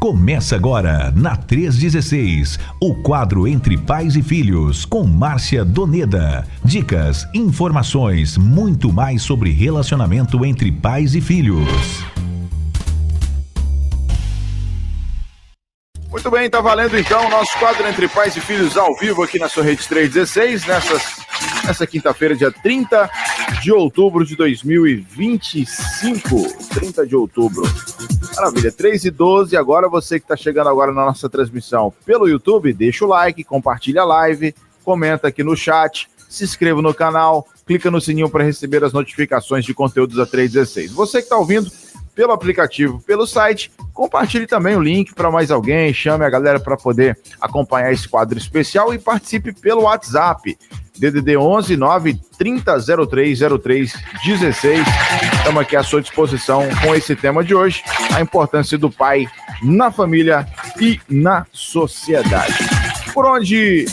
Começa agora, na 316, o quadro Entre Pais e Filhos, com Márcia Doneda. Dicas, informações, muito mais sobre relacionamento entre pais e filhos. Muito bem, tá valendo então o nosso quadro Entre Pais e Filhos ao vivo aqui na sua rede 316, nessa quinta-feira, dia 30 de outubro de 2025. 30 de outubro. Maravilha, 3h12. Agora você que está chegando agora na nossa transmissão pelo YouTube, deixa o like, compartilha a live, comenta aqui no chat, se inscreva no canal, clica no sininho para receber as notificações de conteúdos da 316. Você que está ouvindo pelo aplicativo, pelo site, compartilhe também o link para mais alguém, chame a galera para poder acompanhar esse quadro especial e participe pelo WhatsApp, DDD 11 9 30 03 03 16. Estamos aqui à sua disposição com esse tema de hoje, a importância do pai na família e na sociedade. Por onde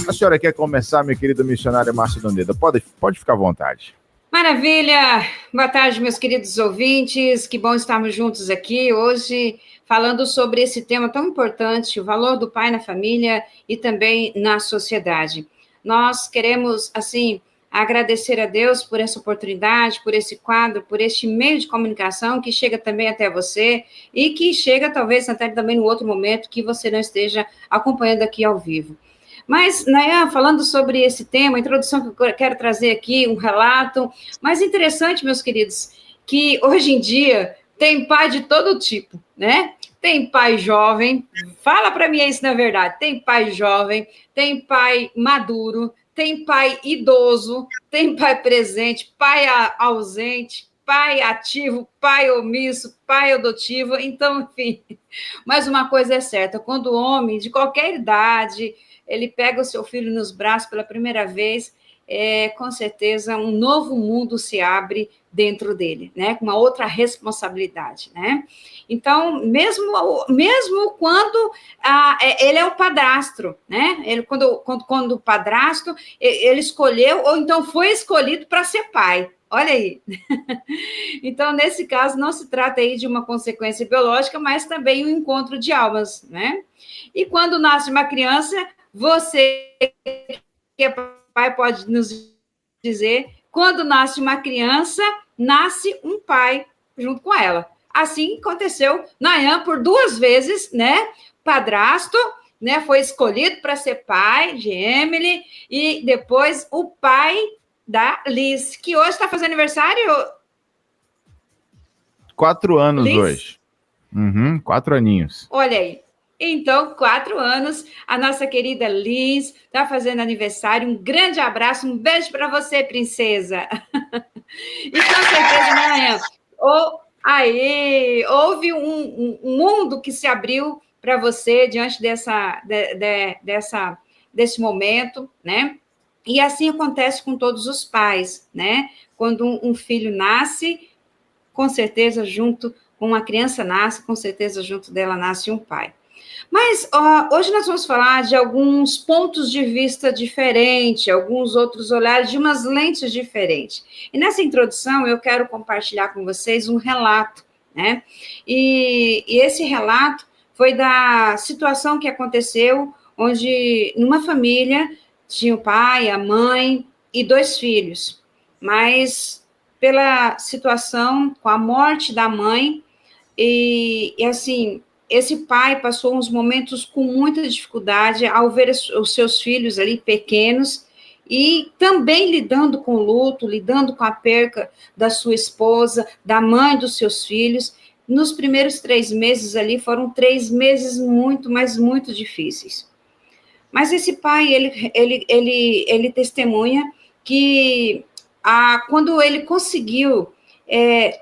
a senhora quer começar, minha querida missionária Márcia Doneda? Pode ficar à vontade. Maravilha! Boa tarde, meus queridos ouvintes. Que bom estarmos juntos aqui hoje, falando sobre esse tema tão importante, o valor do pai na família e também na sociedade. Nós queremos, assim, agradecer a Deus por essa oportunidade, por esse quadro, por este meio de comunicação que chega também até você e que chega, talvez, até também no outro momento que você não esteja acompanhando aqui ao vivo. Mas, Nayan, falando sobre esse tema, a introdução que eu quero trazer aqui, um relato mais interessante, meus queridos, que hoje em dia tem pai de todo tipo, né? Tem pai jovem, fala para mim isso na verdade, tem pai jovem, tem pai maduro, tem pai idoso, tem pai presente, pai ausente, pai ativo, pai omisso, pai adotivo, então, enfim. Mas uma coisa é certa, quando o homem de qualquer idade, ele pega o seu filho nos braços pela primeira vez, com certeza um novo mundo se abre dentro dele, né? Com uma outra responsabilidade, né? Então, mesmo quando ele é o padrasto, né? Ele, quando o padrasto, ele escolheu, ou então foi escolhido para ser pai. Olha aí. Então, nesse caso, não se trata aí de uma consequência biológica, mas também um encontro de almas, né? E quando nasce uma criança, você que é pai pode nos dizer, quando nasce uma criança, nasce um pai junto com ela. Assim aconteceu Nayan por 2 vezes, né? Padrasto, né? Foi escolhido para ser pai de Emily e depois o pai da Liz, que hoje está fazendo aniversário. 4 anos Liz? Hoje. 4 aninhos. Olha aí. Então, 4 anos, a nossa querida Liz está fazendo aniversário. Um grande abraço, um beijo para você, princesa. E com certeza, Nayan, houve um mundo que se abriu para você diante desse momento, né? E assim acontece com todos os pais, né? Quando um filho nasce, com certeza, junto com uma criança nasce, com certeza, junto dela nasce um pai. Mas hoje nós vamos falar de alguns pontos de vista diferentes, alguns outros olhares, de umas lentes diferentes. E nessa introdução eu quero compartilhar com vocês um relato, né? E esse relato foi da situação que aconteceu, onde numa família tinha o pai, a mãe e 2 filhos. Mas pela situação, com a morte da mãe, e assim, esse pai passou uns momentos com muita dificuldade ao ver os seus filhos ali pequenos e também lidando com o luto, lidando com a perca da sua esposa, da mãe dos seus filhos. Nos primeiros 3 meses ali, foram 3 meses muito, mas muito difíceis. Mas esse pai, ele testemunha que quando ele conseguiu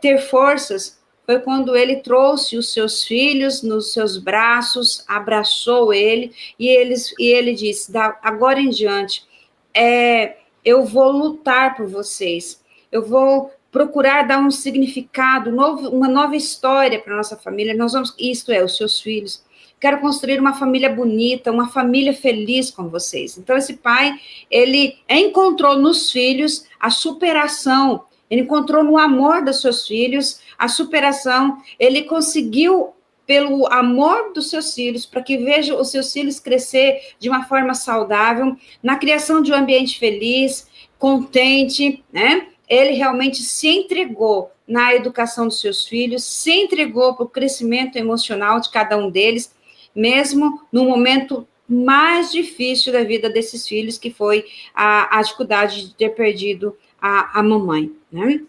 ter forças, foi quando ele trouxe os seus filhos nos seus braços, abraçou ele, e ele disse, agora em diante, eu vou lutar por vocês, eu vou procurar dar um significado, uma nova história para a nossa família, isto é, os seus filhos. Quero construir uma família bonita, uma família feliz com vocês. Então, esse pai, ele encontrou nos filhos a superação, ele encontrou no amor dos seus filhos a superação, ele conseguiu pelo amor dos seus filhos, para que veja os seus filhos crescer de uma forma saudável, na criação de um ambiente feliz, contente, né? Ele realmente se entregou na educação dos seus filhos, se entregou para o crescimento emocional de cada um deles, mesmo no momento mais difícil da vida desses filhos, que foi a dificuldade de ter perdido a mamãe, né?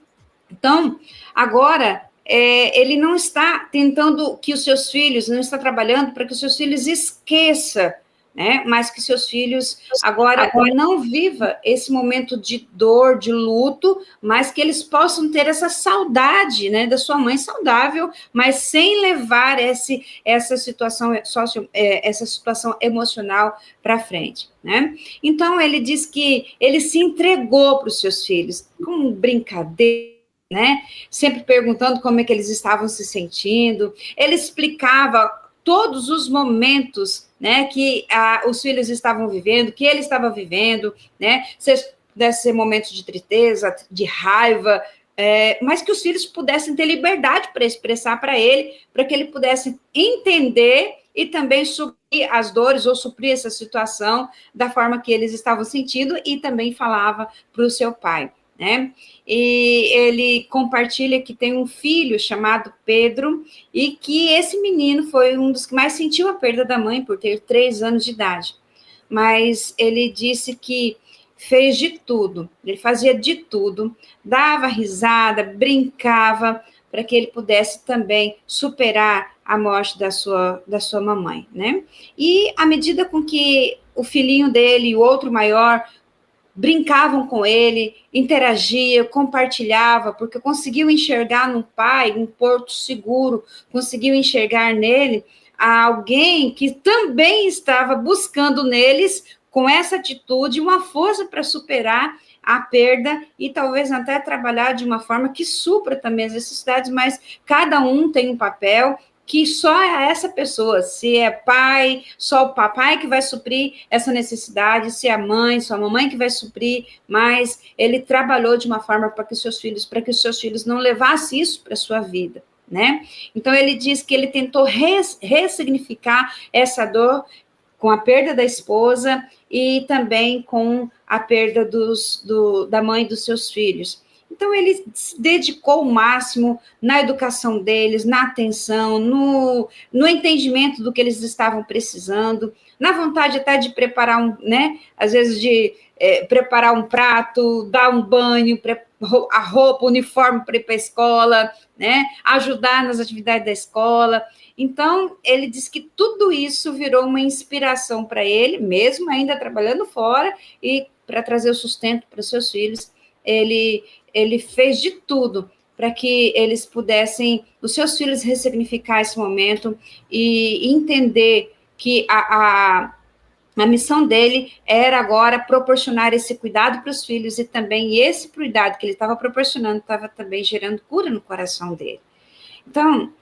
Então, agora, ele não está tentando que os seus filhos, não está trabalhando para que os seus filhos esqueçam, né? Mas que seus filhos agora não vivam esse momento de dor, de luto, mas que eles possam ter essa saudade, né, da sua mãe saudável, mas sem levar essa situação emocional para frente, né? Então, ele diz que ele se entregou para os seus filhos, com brincadeira, né? Sempre perguntando como é que eles estavam se sentindo. Ele explicava todos os momentos, né, que os filhos estavam vivendo, que ele estava vivendo, né? Se pudesse ser momentos de tristeza, de raiva, mas que os filhos pudessem ter liberdade para expressar para ele, para que ele pudesse entender e também suprir as dores ou suprir essa situação da forma que eles estavam sentindo, e também falava para o seu pai, né? E ele compartilha que tem um filho chamado Pedro, e que esse menino foi um dos que mais sentiu a perda da mãe, por ter 3 anos de idade. Mas ele disse que fez de tudo, ele fazia de tudo, dava risada, brincava, para que ele pudesse também superar a morte da sua mamãe, né? E à medida com que o filhinho dele e o outro maior brincavam com ele, interagia, compartilhava, porque conseguiu enxergar no pai um porto seguro, conseguiu enxergar nele alguém que também estava buscando neles, com essa atitude, uma força para superar a perda e talvez até trabalhar de uma forma que supra também as necessidades, mas cada um tem um papel que só é essa pessoa, se é pai, só o papai que vai suprir essa necessidade, se é a mãe, só a mamãe que vai suprir, mas ele trabalhou de uma forma para que os seus filhos não levassem isso para a sua vida, né? Então, ele diz que ele tentou ressignificar essa dor com a perda da esposa e também com a perda da mãe dos seus filhos. Então, ele se dedicou o máximo na educação deles, na atenção, no entendimento do que eles estavam precisando, na vontade até de preparar às vezes de preparar um prato, dar um banho, a roupa, o uniforme para ir para a escola, né? Ajudar nas atividades da escola. Então, ele diz que tudo isso virou uma inspiração para ele, mesmo ainda trabalhando fora, e para trazer o sustento para os seus filhos, ele fez de tudo para que eles pudessem, os seus filhos, ressignificar esse momento e entender que a missão dele era agora proporcionar esse cuidado para os filhos, e também esse cuidado que ele estava proporcionando estava também gerando cura no coração dele. Então,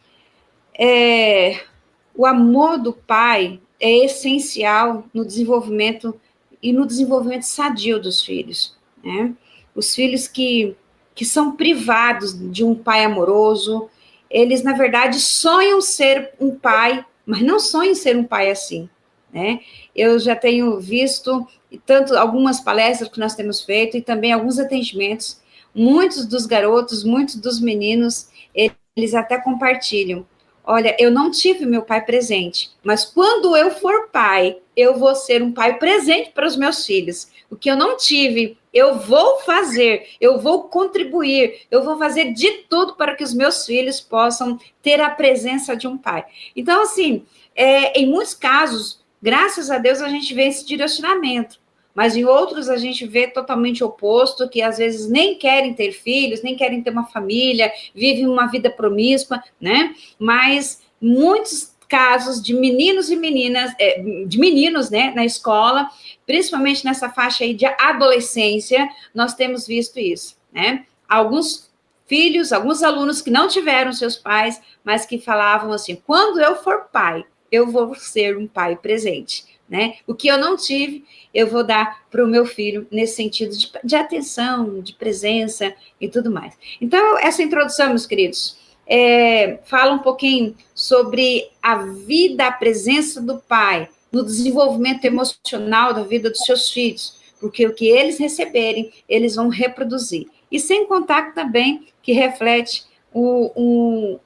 o amor do pai é essencial no desenvolvimento e no desenvolvimento sadio dos filhos, né? Os filhos que são privados de um pai amoroso, eles, na verdade, sonham ser um pai, mas não sonham ser um pai assim, né? Eu já tenho visto tanto algumas palestras que nós temos feito e também alguns atendimentos, muitos dos garotos, muitos dos meninos, eles até compartilham: olha, eu não tive meu pai presente, mas quando eu for pai, eu vou ser um pai presente para os meus filhos. O que eu não tive, eu vou fazer, eu vou contribuir, eu vou fazer de tudo para que os meus filhos possam ter a presença de um pai. Então, assim, em muitos casos, graças a Deus, a gente vê esse direcionamento, mas em outros a gente vê totalmente oposto, que às vezes nem querem ter filhos, nem querem ter uma família, vivem uma vida promíscua, né? Mas muitos casos de meninos e meninas, de meninos, né, na escola, principalmente nessa faixa aí de adolescência, nós temos visto isso, né? Alguns filhos, alguns alunos que não tiveram seus pais, mas que falavam assim: quando eu for pai, eu vou ser um pai presente, né? O que eu não tive, eu vou dar para o meu filho nesse sentido de atenção, de presença e tudo mais. Então, essa introdução, meus queridos, fala um pouquinho sobre a vida, a presença do pai no desenvolvimento emocional da vida dos seus filhos, porque o que eles receberem, eles vão reproduzir. E sem contar também que reflete o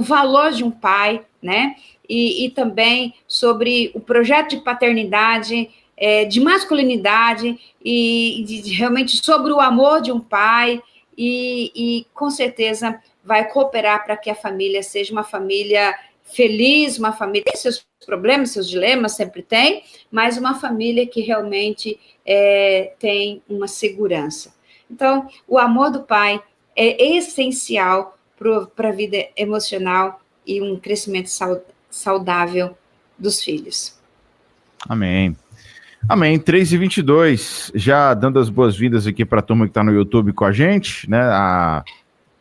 valor de um pai, né? E também sobre o projeto de paternidade, de masculinidade, e realmente sobre o amor de um pai, e com certeza vai cooperar para que a família seja uma família feliz, uma família tem seus problemas, seus dilemas, sempre tem, mas uma família que realmente tem uma segurança. Então, o amor do pai é essencial para a vida emocional e um crescimento saudável dos filhos. Amém. Amém. 3h22, já dando as boas-vindas aqui para a turma que está no YouTube com a gente, né? A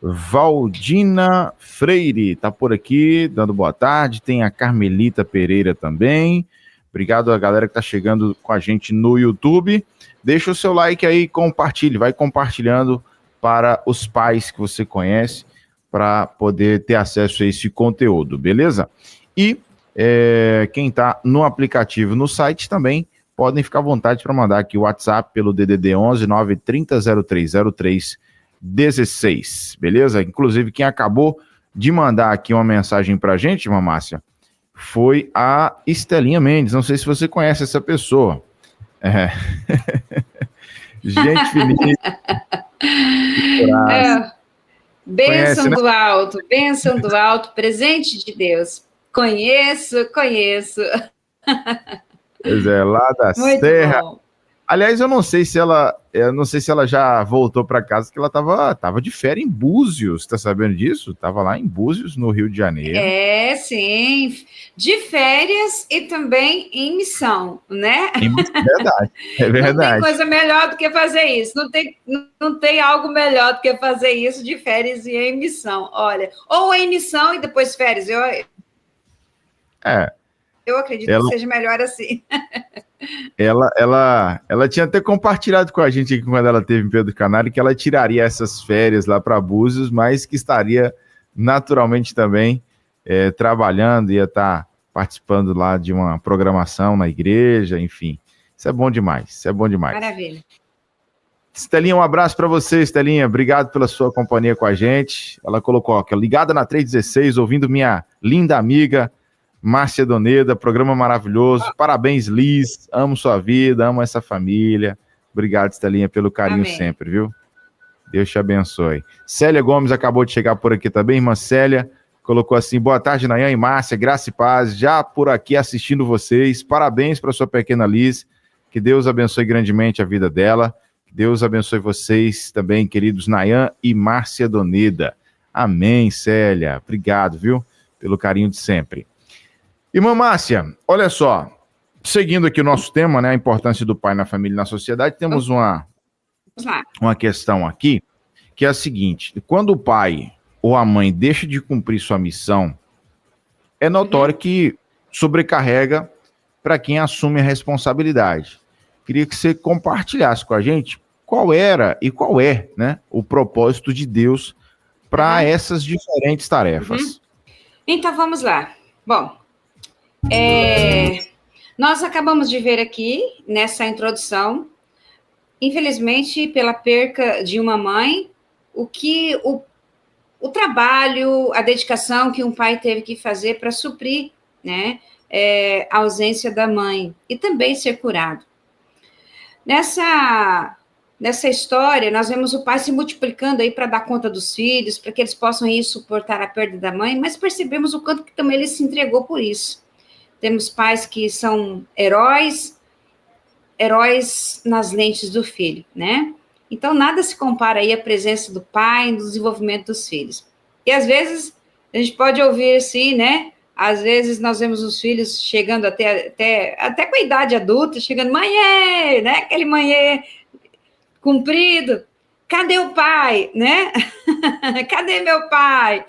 Valdina Freire está por aqui, dando boa tarde. Tem a Carmelita Pereira também. Obrigado a galera que está chegando com a gente no YouTube. Deixa o seu like aí, compartilhe, vai compartilhando para os pais que você conhece, para poder ter acesso a esse conteúdo, beleza? E quem está no aplicativo, no site também, podem ficar à vontade para mandar aqui o WhatsApp pelo DDD 11 930 0303 16, beleza? Inclusive, quem acabou de mandar aqui uma mensagem pra gente, Mamácia, foi a Estelinha Mendes. Não sei se você conhece essa pessoa. Gente feliz. Bênção do alto, bênção do alto, presente de Deus. Conheço. Pois é, lá da Muito Serra. Bom. Aliás, eu não sei se ela já voltou para casa, que ela tava de férias em Búzios. Tá sabendo disso? Tava lá em Búzios, no Rio de Janeiro. Sim. De férias e também em missão, né? É verdade. Não tem coisa melhor do que fazer isso. Não tem algo melhor do que fazer isso de férias e em missão. Olha, ou em missão e depois férias. Eu acredito que seja melhor assim. Ela tinha até compartilhado com a gente aqui quando ela esteve em Pedro Canário que ela tiraria essas férias lá para Búzios, mas que estaria naturalmente também trabalhando, ia estar participando lá de uma programação na igreja, enfim. Isso é bom demais, Maravilha. Estelinha, um abraço para você, Estelinha. Obrigado pela sua companhia com a gente. Ela colocou aqui, ligada na 316, ouvindo minha linda amiga Márcia Doneda, programa maravilhoso. Parabéns, Liz. Amo sua vida, amo essa família. Obrigado, Estelinha, pelo carinho sempre, viu? Deus te abençoe. Célia Gomes acabou de chegar por aqui também. Irmã Célia colocou assim, boa tarde, Nayan e Márcia, graça e paz. Já por aqui assistindo vocês. Parabéns para sua pequena Liz. Que Deus abençoe grandemente a vida dela. Que Deus abençoe vocês também, queridos Nayan e Márcia Doneda. Amém, Célia. Obrigado, viu? Pelo carinho de sempre. Irmã Márcia, olha só, seguindo aqui o nosso tema, né, a importância do pai na família e na sociedade, temos uma questão aqui, que é a seguinte, quando o pai ou a mãe deixa de cumprir sua missão, é notório que sobrecarrega para quem assume a responsabilidade. Queria que você compartilhasse com a gente qual era e qual é, né, o propósito de Deus para essas diferentes tarefas. Então, vamos lá. Bom, nós acabamos de ver aqui, nessa introdução, infelizmente, pela perca de uma mãe, o trabalho, a dedicação que um pai teve que fazer para suprir, né, a ausência da mãe e também ser curado. Nessa história, nós vemos o pai se multiplicando aí para dar conta dos filhos, para que eles possam ir suportar a perda da mãe, mas percebemos o quanto que também ele se entregou por isso. Temos pais que são heróis nas lentes do filho, né? Então, nada se compara aí à presença do pai no desenvolvimento dos filhos. E, às vezes, a gente pode ouvir assim, né? Às vezes, nós vemos os filhos chegando até com a idade adulta, chegando, mãe, né? Aquele mãe cumprido. Cadê o pai, né? Cadê meu pai?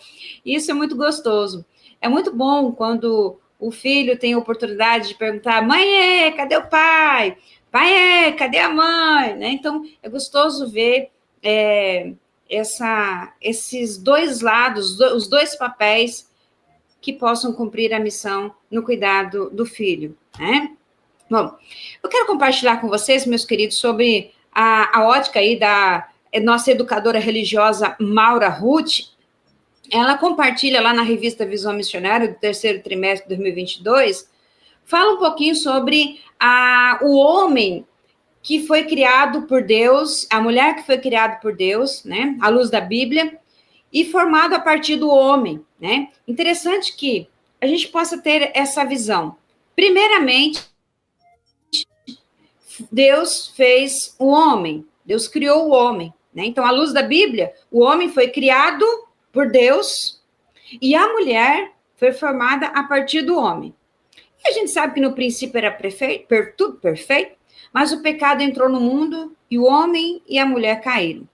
Isso é muito gostoso. É muito bom quando o filho tem a oportunidade de perguntar, mãe, cadê o pai? Pai, cadê a mãe? Né? Então, é gostoso ver esses dois lados, os dois papéis que possam cumprir a missão no cuidado do filho, né? Bom, eu quero compartilhar com vocês, meus queridos, sobre a ótica aí da nossa educadora religiosa Maura Ruth. Ela compartilha lá na revista Visão Missionária, do terceiro trimestre de 2022, fala um pouquinho sobre o homem que foi criado por Deus, a mulher que foi criada por Deus, né, à luz da Bíblia, e formado a partir do homem, né? Interessante que a gente possa ter essa visão. Primeiramente, Deus fez o homem, Deus criou o homem, né? Então, à luz da Bíblia, o homem foi criado por Deus e a mulher foi formada a partir do homem. E a gente sabe que no princípio era tudo perfeito, mas o pecado entrou no mundo e o homem e a mulher caíram.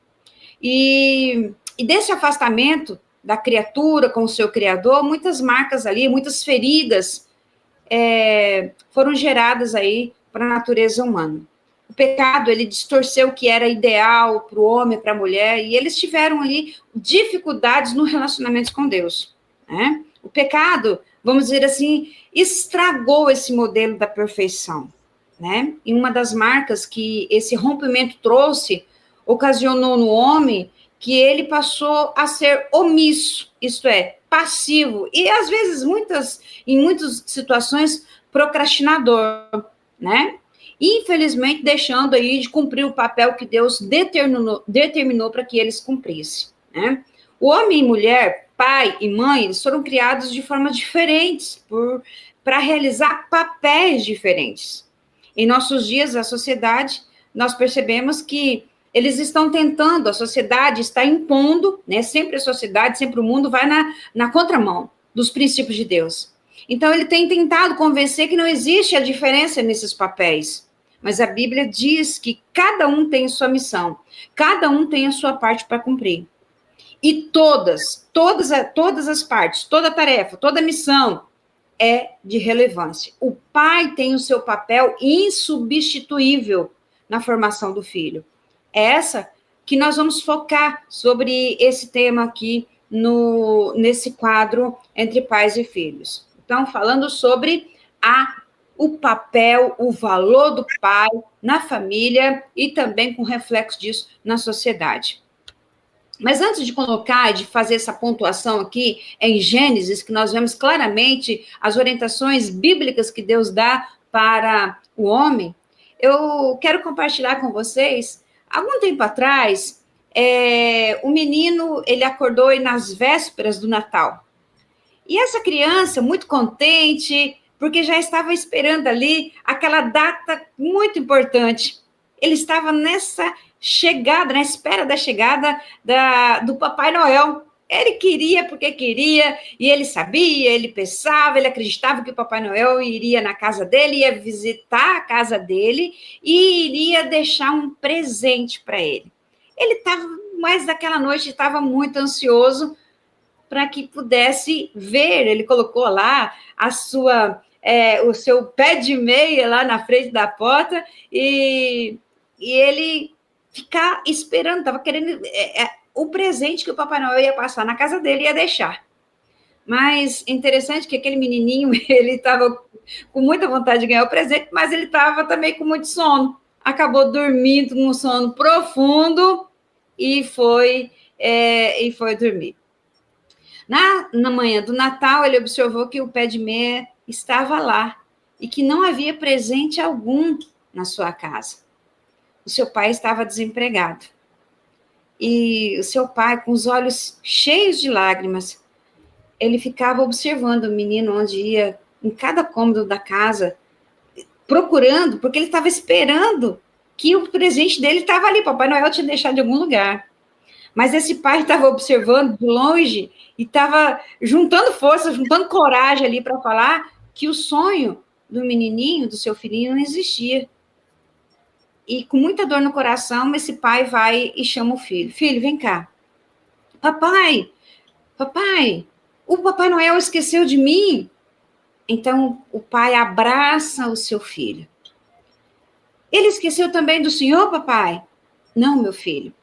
E desse afastamento da criatura com o seu Criador, muitas marcas ali, muitas feridas foram geradas aí para a natureza humana. O pecado, ele distorceu o que era ideal para o homem, para a mulher, e eles tiveram ali dificuldades no relacionamento com Deus, né? O pecado, vamos dizer assim, estragou esse modelo da perfeição, né? E uma das marcas que esse rompimento trouxe, ocasionou no homem que ele passou a ser omisso, isto é, passivo, e às vezes, em muitas situações, procrastinador, né? Infelizmente, deixando aí de cumprir o papel que Deus determinou para que eles cumprissem, né? O homem e mulher, pai e mãe, eles foram criados de formas diferentes para realizar papéis diferentes. Em nossos dias, a sociedade, nós percebemos que eles estão tentando, a sociedade está impondo, né? Sempre a sociedade, sempre o mundo vai na contramão dos princípios de Deus. Então, ele tem tentado convencer que não existe a diferença nesses papéis. Mas a Bíblia diz que cada um tem sua missão, cada um tem a sua parte para cumprir. E todas as partes, toda a tarefa, toda a missão é de relevância. O pai tem o seu papel insubstituível na formação do filho. É essa que nós vamos focar sobre esse tema aqui nesse quadro Entre Pais e Filhos. Então, falando sobre o papel, o valor do pai na família e também com reflexo disso na sociedade. Mas antes de colocar, de fazer essa pontuação aqui em Gênesis, que nós vemos claramente as orientações bíblicas que Deus dá para o homem, eu quero compartilhar com vocês, algum tempo atrás, o menino, ele acordou aí nas vésperas do Natal. E essa criança, muito contente, porque já estava esperando ali aquela data muito importante. Ele estava nessa chegada, na espera da chegada do Papai Noel. Ele queria porque queria, e ele sabia, ele pensava, ele acreditava que o Papai Noel iria na casa dele, ia visitar a casa dele e iria deixar um presente para ele. Ele estava, mas naquela noite estava muito ansioso para que pudesse ver. Ele colocou lá o seu pé de meia lá na frente da porta e ele ficar esperando, estava querendo o presente que o Papai Noel ia passar na casa dele, ia deixar. Mas interessante que aquele menininho, ele estava com muita vontade de ganhar o presente, mas ele estava também com muito sono. Acabou dormindo com um sono profundo e foi dormir. Na manhã do Natal, ele observou que o pé de meia estava lá e que não havia presente algum na sua casa. O seu pai estava desempregado. E o seu pai, com os olhos cheios de lágrimas, ele ficava observando o menino onde ia, em cada cômodo da casa, procurando, porque ele estava esperando que o presente dele estava ali. Papai Noel tinha deixado em algum lugar. Mas esse pai estava observando de longe e estava juntando força, juntando coragem ali para falar que o sonho do menininho, do seu filhinho, não existia. E com muita dor no coração, esse pai vai e chama o filho. Filho, vem cá. Papai, o Papai Noel esqueceu de mim. Então, o pai abraça o seu filho. Ele esqueceu também do senhor, papai? Não, meu filho.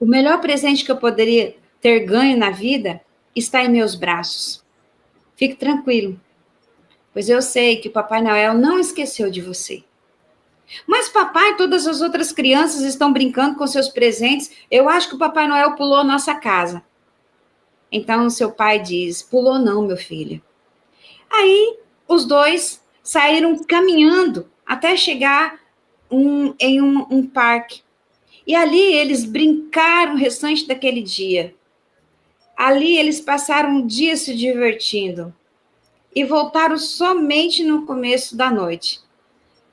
O melhor presente que eu poderia ter ganho na vida está em meus braços. Fique tranquilo, pois eu sei que o Papai Noel não esqueceu de você. Mas papai, todas as outras crianças estão brincando com seus presentes. Eu acho que o Papai Noel pulou nossa casa. Então o seu pai diz: pulou não, meu filho. Aí os dois saíram caminhando até chegar em um parque. E ali eles brincaram o restante daquele dia. Ali eles passaram um dia se divertindo e voltaram somente no começo da noite.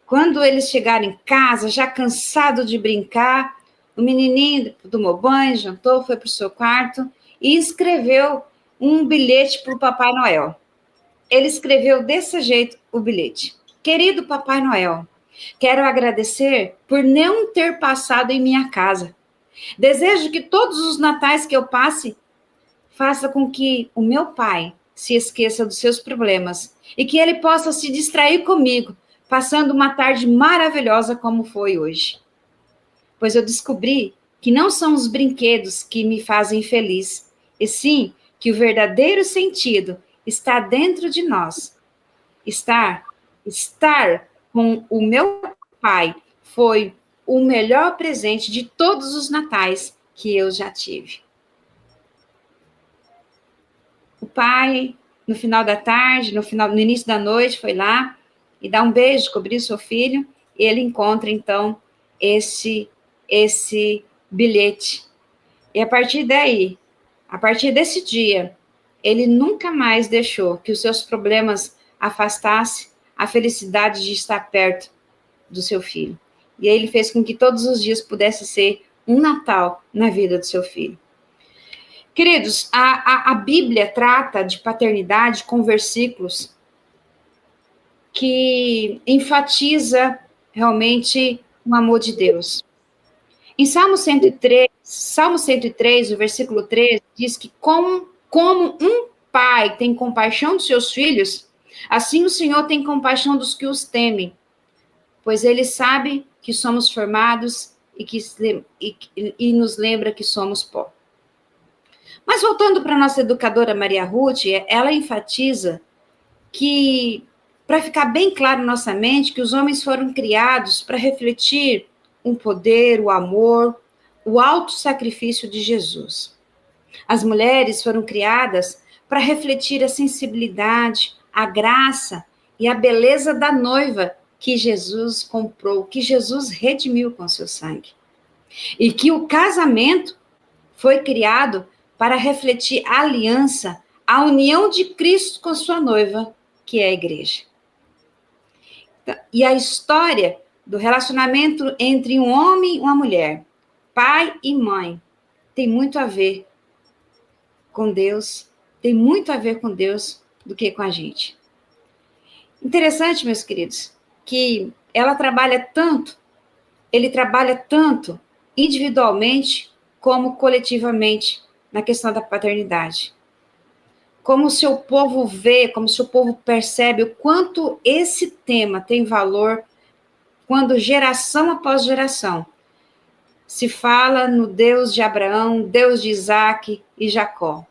Quando eles chegaram em casa, já cansado de brincar, o menininho tomou banho, jantou, foi para o seu quarto e escreveu um bilhete para o Papai Noel. Ele escreveu desse jeito o bilhete: querido Papai Noel, quero agradecer por não ter passado em minha casa. Desejo que todos os natais que eu passe faça com que o meu pai se esqueça dos seus problemas e que ele possa se distrair comigo, passando uma tarde maravilhosa como foi hoje. Pois eu descobri que não são os brinquedos que me fazem feliz, e sim que o verdadeiro sentido está dentro de nós. Estar com o meu pai foi o melhor presente de todos os natais que eu já tive. O pai, no final da tarde, no início da noite, foi lá e dá um beijo, cobriu seu filho, e ele encontra, então, esse bilhete. E a partir daí, a partir desse dia, ele nunca mais deixou que os seus problemas afastassem a felicidade de estar perto do seu filho. E aí ele fez com que todos os dias pudesse ser um Natal na vida do seu filho. Queridos, a Bíblia trata de paternidade com versículos que enfatiza realmente o amor de Deus. Em Salmo 103, o versículo 13, diz que como um pai tem compaixão dos seus filhos, assim o Senhor tem compaixão dos que os temem, pois ele sabe que somos formados e nos lembra que somos pó. Mas voltando para a nossa educadora Maria Ruth, ela enfatiza que, para ficar bem claro na nossa mente, que os homens foram criados para refletir o poder, o amor, o auto-sacrifício de Jesus. As mulheres foram criadas para refletir a sensibilidade, a graça e a beleza da noiva que Jesus comprou, que Jesus redimiu com seu sangue. E que o casamento foi criado para refletir a aliança, a união de Cristo com sua noiva, que é a igreja. E a história do relacionamento entre um homem e uma mulher, pai e mãe, tem muito a ver com Deus, tem muito a ver com Deus do que com a gente. Interessante, meus queridos, que ele trabalha tanto individualmente como coletivamente na questão da paternidade. Como o seu povo vê, como o seu povo percebe o quanto esse tema tem valor quando geração após geração se fala no Deus de Abraão, Deus de Isaac e Jacó,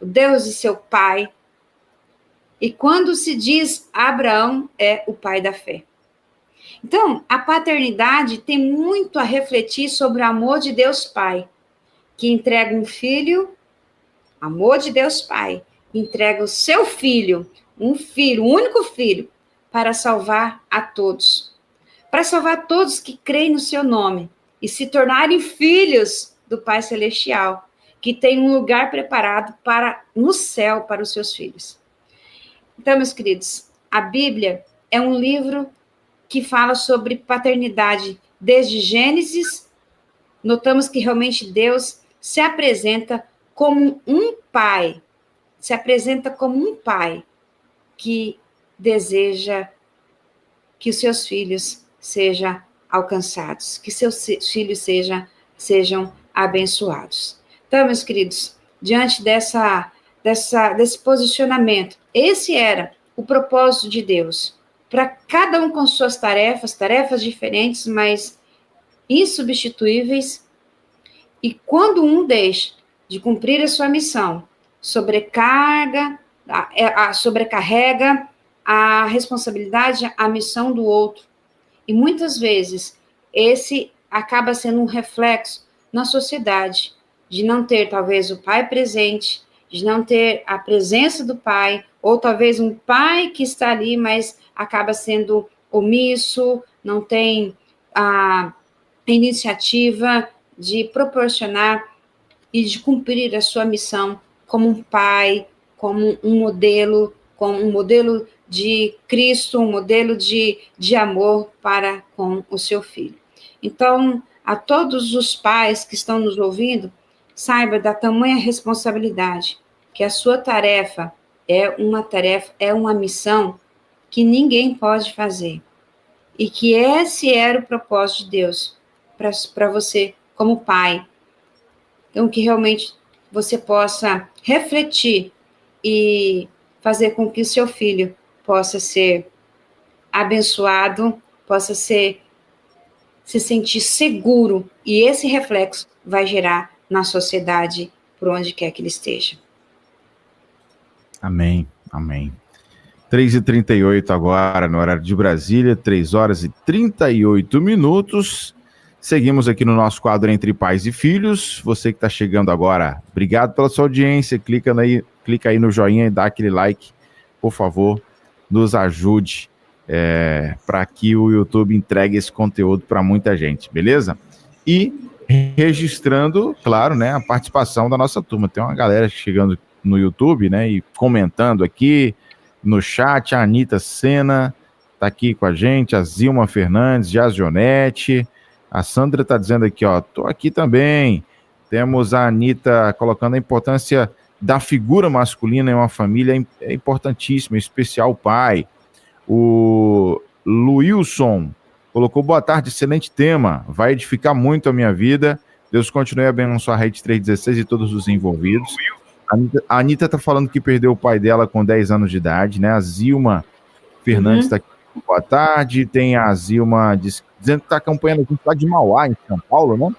o Deus de seu pai. E quando se diz Abraão, é o pai da fé. Então, a paternidade tem muito a refletir sobre o amor de Deus Pai, que entrega um filho, amor de Deus Pai, entrega o seu filho, um único filho, para salvar a todos. Para salvar todos que creem no seu nome e se tornarem filhos do Pai Celestial, que tem um lugar preparado no céu para os seus filhos. Então, meus queridos, a Bíblia é um livro que fala sobre paternidade desde Gênesis. Notamos que realmente Deus se apresenta como um pai, que deseja que os seus filhos sejam alcançados, que seus filhos sejam abençoados. Então, meus queridos, diante desse posicionamento, esse era o propósito de Deus, para cada um com suas tarefas diferentes, mas insubstituíveis, E quando um deixa de cumprir a sua missão, sobrecarrega a responsabilidade, a missão do outro. E muitas vezes esse acaba sendo um reflexo na sociedade, de não ter talvez o pai presente, de não ter a presença do pai, ou talvez um pai que está ali, mas acaba sendo omisso, não tem a iniciativa de proporcionar e de cumprir a sua missão como um pai, como um modelo de Cristo, um modelo de amor para com o seu filho. Então, a todos os pais que estão nos ouvindo, saiba da tamanha responsabilidade, que a sua tarefa é uma missão que ninguém pode fazer. E que esse era o propósito de Deus para você como pai. Então, que realmente você possa refletir e fazer com que o seu filho possa ser abençoado, possa se sentir seguro, e esse reflexo vai gerar na sociedade, por onde quer que ele esteja. Amém, amém. 3h38 agora, no horário de Brasília, 3h38. Seguimos aqui no nosso quadro Entre Pais e Filhos. Você que está chegando agora, obrigado pela sua audiência. Clica aí no joinha e dá aquele like, por favor, nos ajude para que o YouTube entregue esse conteúdo para muita gente, beleza? E registrando, claro, né, a participação da nossa turma. Tem uma galera chegando no YouTube, né, e comentando aqui no chat. A Anitta Sena está aqui com a gente, a Zilma Fernandes, a Jonete. A Sandra está dizendo aqui, ó, tô aqui também. Temos a Anitta colocando a importância da figura masculina em uma família, é importantíssima, em especial o pai. O Luilson colocou, boa tarde, excelente tema, vai edificar muito a minha vida. Deus continue a abençoar a Rede 316 e todos os envolvidos. A Anitta está falando que perdeu o pai dela com 10 anos de idade, né? A Zilma Fernandes está aqui, boa tarde. Tem a Zilma dizendo que está acompanhando a gente lá de Mauá, em São Paulo, né?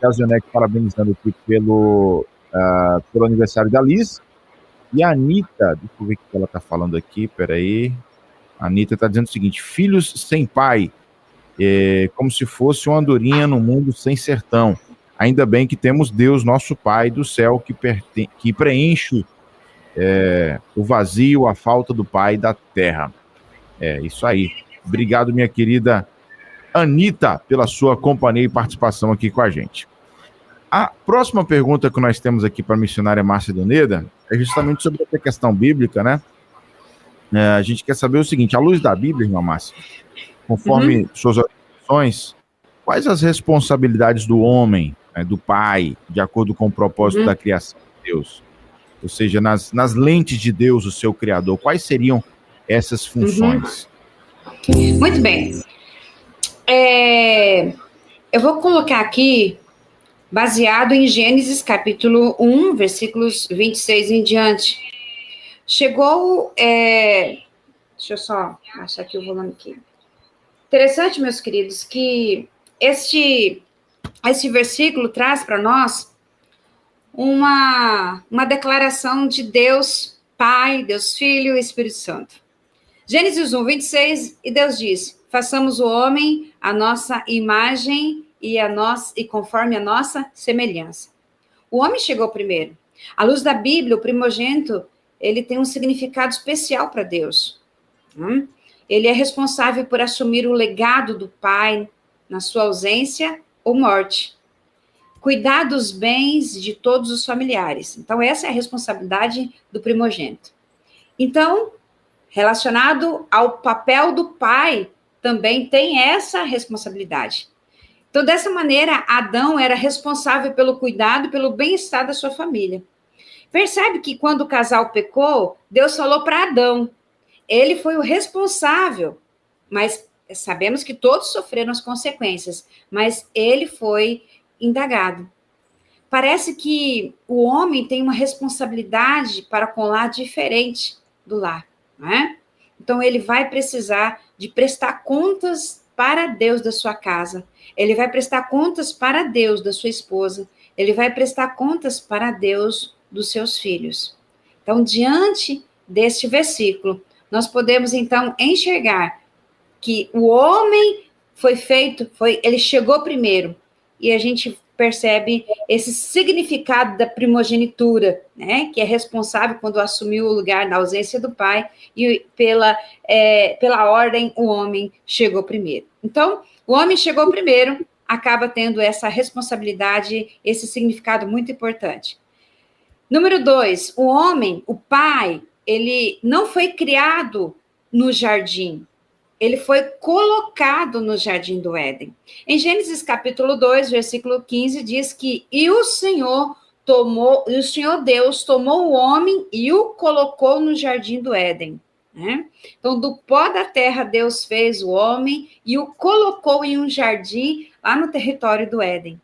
Jazionec parabenizando aqui pelo aniversário da Liz. E a Anitta, deixa eu ver o que ela está falando aqui, peraí. A Anitta está dizendo o seguinte: filhos sem pai, como se fosse uma andorinha no mundo sem sertão. Ainda bem que temos Deus, nosso Pai do céu, que preenche o vazio, a falta do Pai da terra. É isso aí. Obrigado, minha querida Anitta, pela sua companhia e participação aqui com a gente. A próxima pergunta que nós temos aqui para a missionária Márcia Doneda é justamente sobre essa questão bíblica, né? A gente quer saber o seguinte: à luz da Bíblia, irmã Márcia, conforme suas orientações, quais as responsabilidades do homem, do pai, de acordo com o propósito da criação de Deus? Ou seja, nas lentes de Deus, o seu Criador, quais seriam essas funções? Muito bem. Eu vou colocar aqui, baseado em Gênesis capítulo 1, versículos 26 em diante. Chegou, deixa eu só achar aqui o volume aqui. Interessante, meus queridos, que esse versículo traz para nós uma declaração de Deus Pai, Deus Filho e Espírito Santo. Gênesis 1, 26, e Deus diz: façamos o homem a nossa imagem e conforme a nossa semelhança. O homem chegou primeiro. À luz da Bíblia, o primogênito, ele tem um significado especial para Deus. Ele é responsável por assumir o legado do pai na sua ausência ou morte. Cuidar dos bens de todos os familiares. Então, essa é a responsabilidade do primogênito. Então, relacionado ao papel do pai, também tem essa responsabilidade. Então, dessa maneira, Adão era responsável pelo cuidado e pelo bem-estar da sua família. Percebe que quando o casal pecou, Deus falou para Adão. Ele foi o responsável, mas sabemos que todos sofreram as consequências, mas ele foi indagado. Parece que o homem tem uma responsabilidade para com o lar diferente do lar, não é? Então, ele vai precisar de prestar contas para Deus da sua casa. Ele vai prestar contas para Deus da sua esposa. Ele vai prestar contas para Deus dos seus filhos. Então, diante deste versículo, nós podemos, então, enxergar que o homem ele chegou primeiro, e a gente percebe esse significado da primogenitura, né, que é responsável quando assumiu o lugar na ausência do pai, e pela ordem, o homem chegou primeiro. Então, o homem chegou primeiro, acaba tendo essa responsabilidade, esse significado muito importante. Número 2, o homem, o pai, ele não foi criado no jardim, ele foi colocado no jardim do Éden. Em Gênesis capítulo 2, versículo 15, diz que o Senhor Deus tomou o homem e o colocou no jardim do Éden. Né? Então, do pó da terra, Deus fez o homem e o colocou em um jardim lá no território do Éden,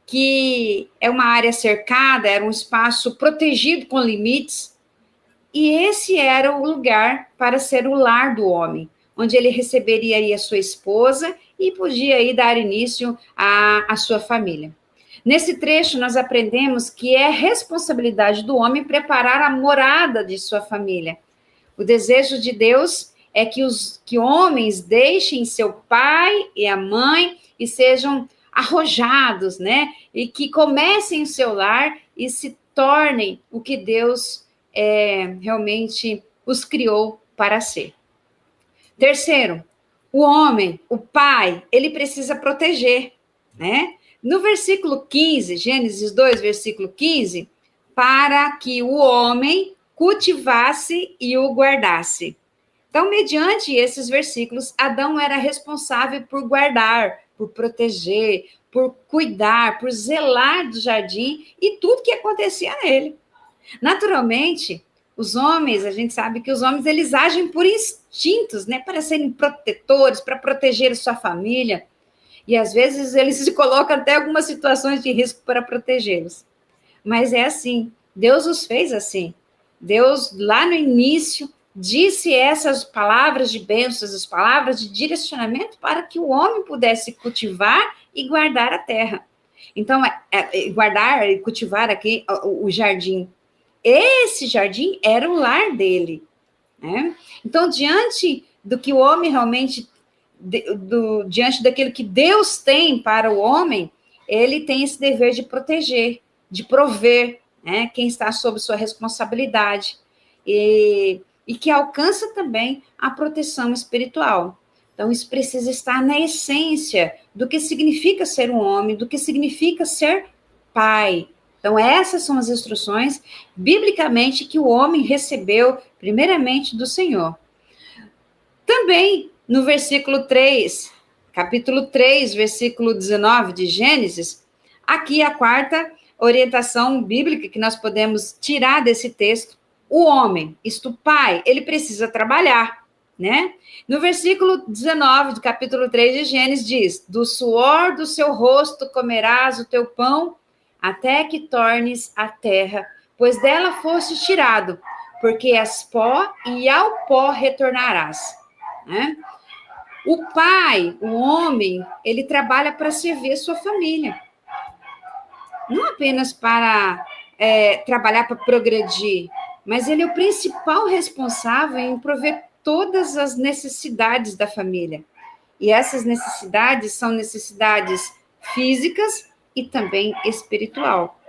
que é uma área cercada, era um espaço protegido com limites, e esse era o lugar para ser o lar do homem, onde ele receberia aí a sua esposa e podia aí dar início à sua família. Nesse trecho, nós aprendemos que é responsabilidade do homem preparar a morada de sua família. O desejo de Deus é que homens deixem seu pai e a mãe e sejam arrojados, né? E que comecem o seu lar e se tornem o que Deus realmente os criou para ser. Terceiro, o homem, o pai, ele precisa proteger, né? No versículo 15, Gênesis 2, versículo 15, para que o homem cultivasse e o guardasse. Então, mediante esses versículos, Adão era responsável por guardar, por proteger, por cuidar, por zelar do jardim e tudo que acontecia nele. Naturalmente, os homens, a gente sabe que os homens, eles agem por instintos, né, para serem protetores, para proteger a sua família, e às vezes eles se colocam até algumas situações de risco para protegê-los. Mas é assim, Deus os fez assim. Deus, lá no início, disse essas palavras de bênçãos, as palavras de direcionamento para que o homem pudesse cultivar e guardar a terra. Então, guardar e cultivar aqui o jardim. Esse jardim era o lar dele, né? Então, diante do que o homem realmente, diante daquilo que Deus tem para o homem, ele tem esse dever de proteger, de prover, né, quem está sob sua responsabilidade, e que alcança também a proteção espiritual. Então, isso precisa estar na essência do que significa ser um homem, do que significa ser pai. Então, essas são as instruções, biblicamente, que o homem recebeu, primeiramente, do Senhor. Também, no versículo 3, capítulo 3, versículo 19 de Gênesis, aqui a quarta orientação bíblica que nós podemos tirar desse texto: o homem, isto pai, ele precisa trabalhar, né? No versículo 19 do capítulo 3 de Gênesis diz: do suor do seu rosto comerás o teu pão, até que tornes a terra, pois dela foste tirado, porque és pó e ao pó retornarás. Né? O pai, o homem, ele trabalha para servir a sua família. Não apenas para trabalhar para progredir, mas ele é o principal responsável em prover todas as necessidades da família. E essas necessidades são necessidades físicas e também espiritual.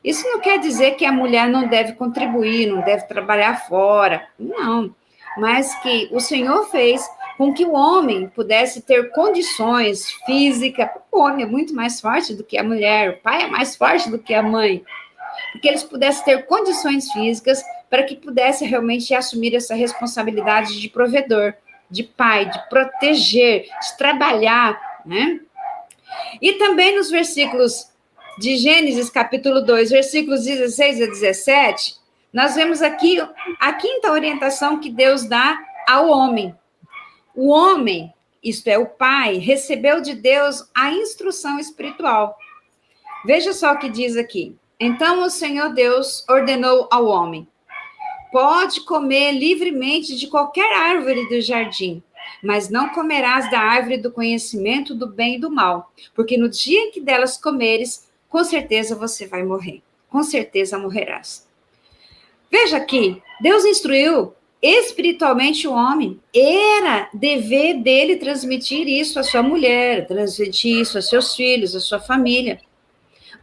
Isso não quer dizer que a mulher não deve contribuir, não deve trabalhar fora, não. Mas que o Senhor fez com que o homem pudesse ter condições físicas. O homem é muito mais forte do que a mulher, o pai é mais forte do que a mãe. Que eles pudessem ter condições físicas para que pudesse realmente assumir essa responsabilidade de provedor, de pai, de proteger, de trabalhar, né? E também nos versículos de Gênesis, capítulo 2, versículos 16 a 17, nós vemos aqui a quinta orientação que Deus dá ao homem. O homem, isto é, o pai, recebeu de Deus a instrução espiritual. Veja só o que diz aqui. Então o Senhor Deus ordenou ao homem: pode comer livremente de qualquer árvore do jardim, mas não comerás da árvore do conhecimento do bem e do mal, porque no dia em que delas comeres, com certeza você vai morrer. Com certeza morrerás. Veja aqui, Deus instruiu espiritualmente o homem. Era dever dele transmitir isso à sua mulher, transmitir isso aos seus filhos, à sua família.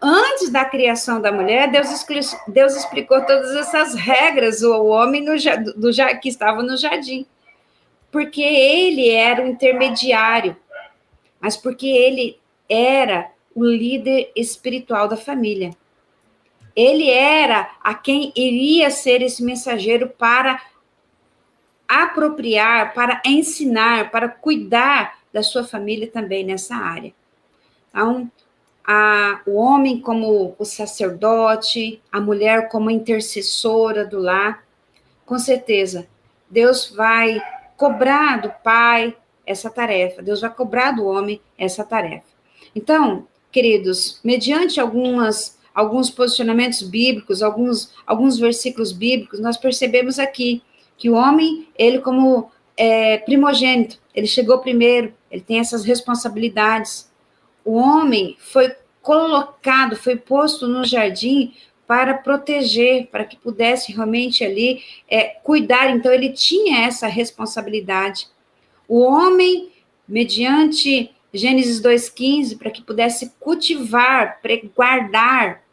Antes da criação da mulher, Deus explicou todas essas regras ao homem que estava no jardim. Porque ele era o intermediário, mas porque ele era o líder espiritual da família. Ele era a quem iria ser esse mensageiro para apropriar, para ensinar, para cuidar da sua família também nessa área. Então, o homem como o sacerdote, a mulher como intercessora do lar, com certeza, Deus vai cobrar do pai essa tarefa, Deus vai cobrar do homem essa tarefa. Então, queridos, mediante alguns posicionamentos bíblicos, alguns versículos bíblicos, nós percebemos aqui que o homem, ele como primogênito, ele chegou primeiro, ele tem essas responsabilidades. O homem foi colocado, foi posto no jardim para proteger, para que pudesse realmente ali cuidar. Então, ele tinha essa responsabilidade. O homem, mediante Gênesis 2,15, para que pudesse cultivar, guardar.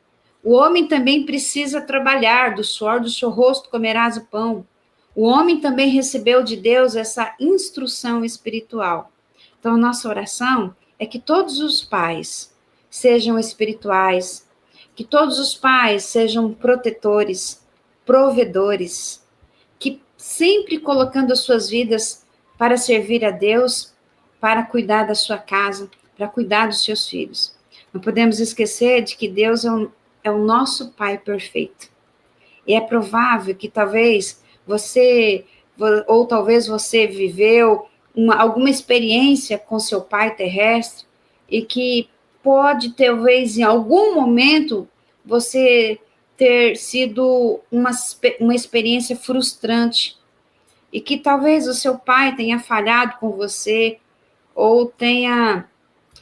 O homem também precisa trabalhar, do suor do seu rosto comerás o pão. O homem também recebeu de Deus essa instrução espiritual. Então, nossa oração é que todos os pais sejam espirituais, que todos os pais sejam protetores, provedores, que sempre colocando as suas vidas para servir a Deus, para cuidar da sua casa, para cuidar dos seus filhos. Não podemos esquecer de que Deus é o nosso Pai perfeito. E é provável que talvez você viveu alguma experiência com seu pai terrestre e que pode, talvez, em algum momento, você ter sido uma experiência frustrante e que talvez o seu pai tenha falhado com você ou tenha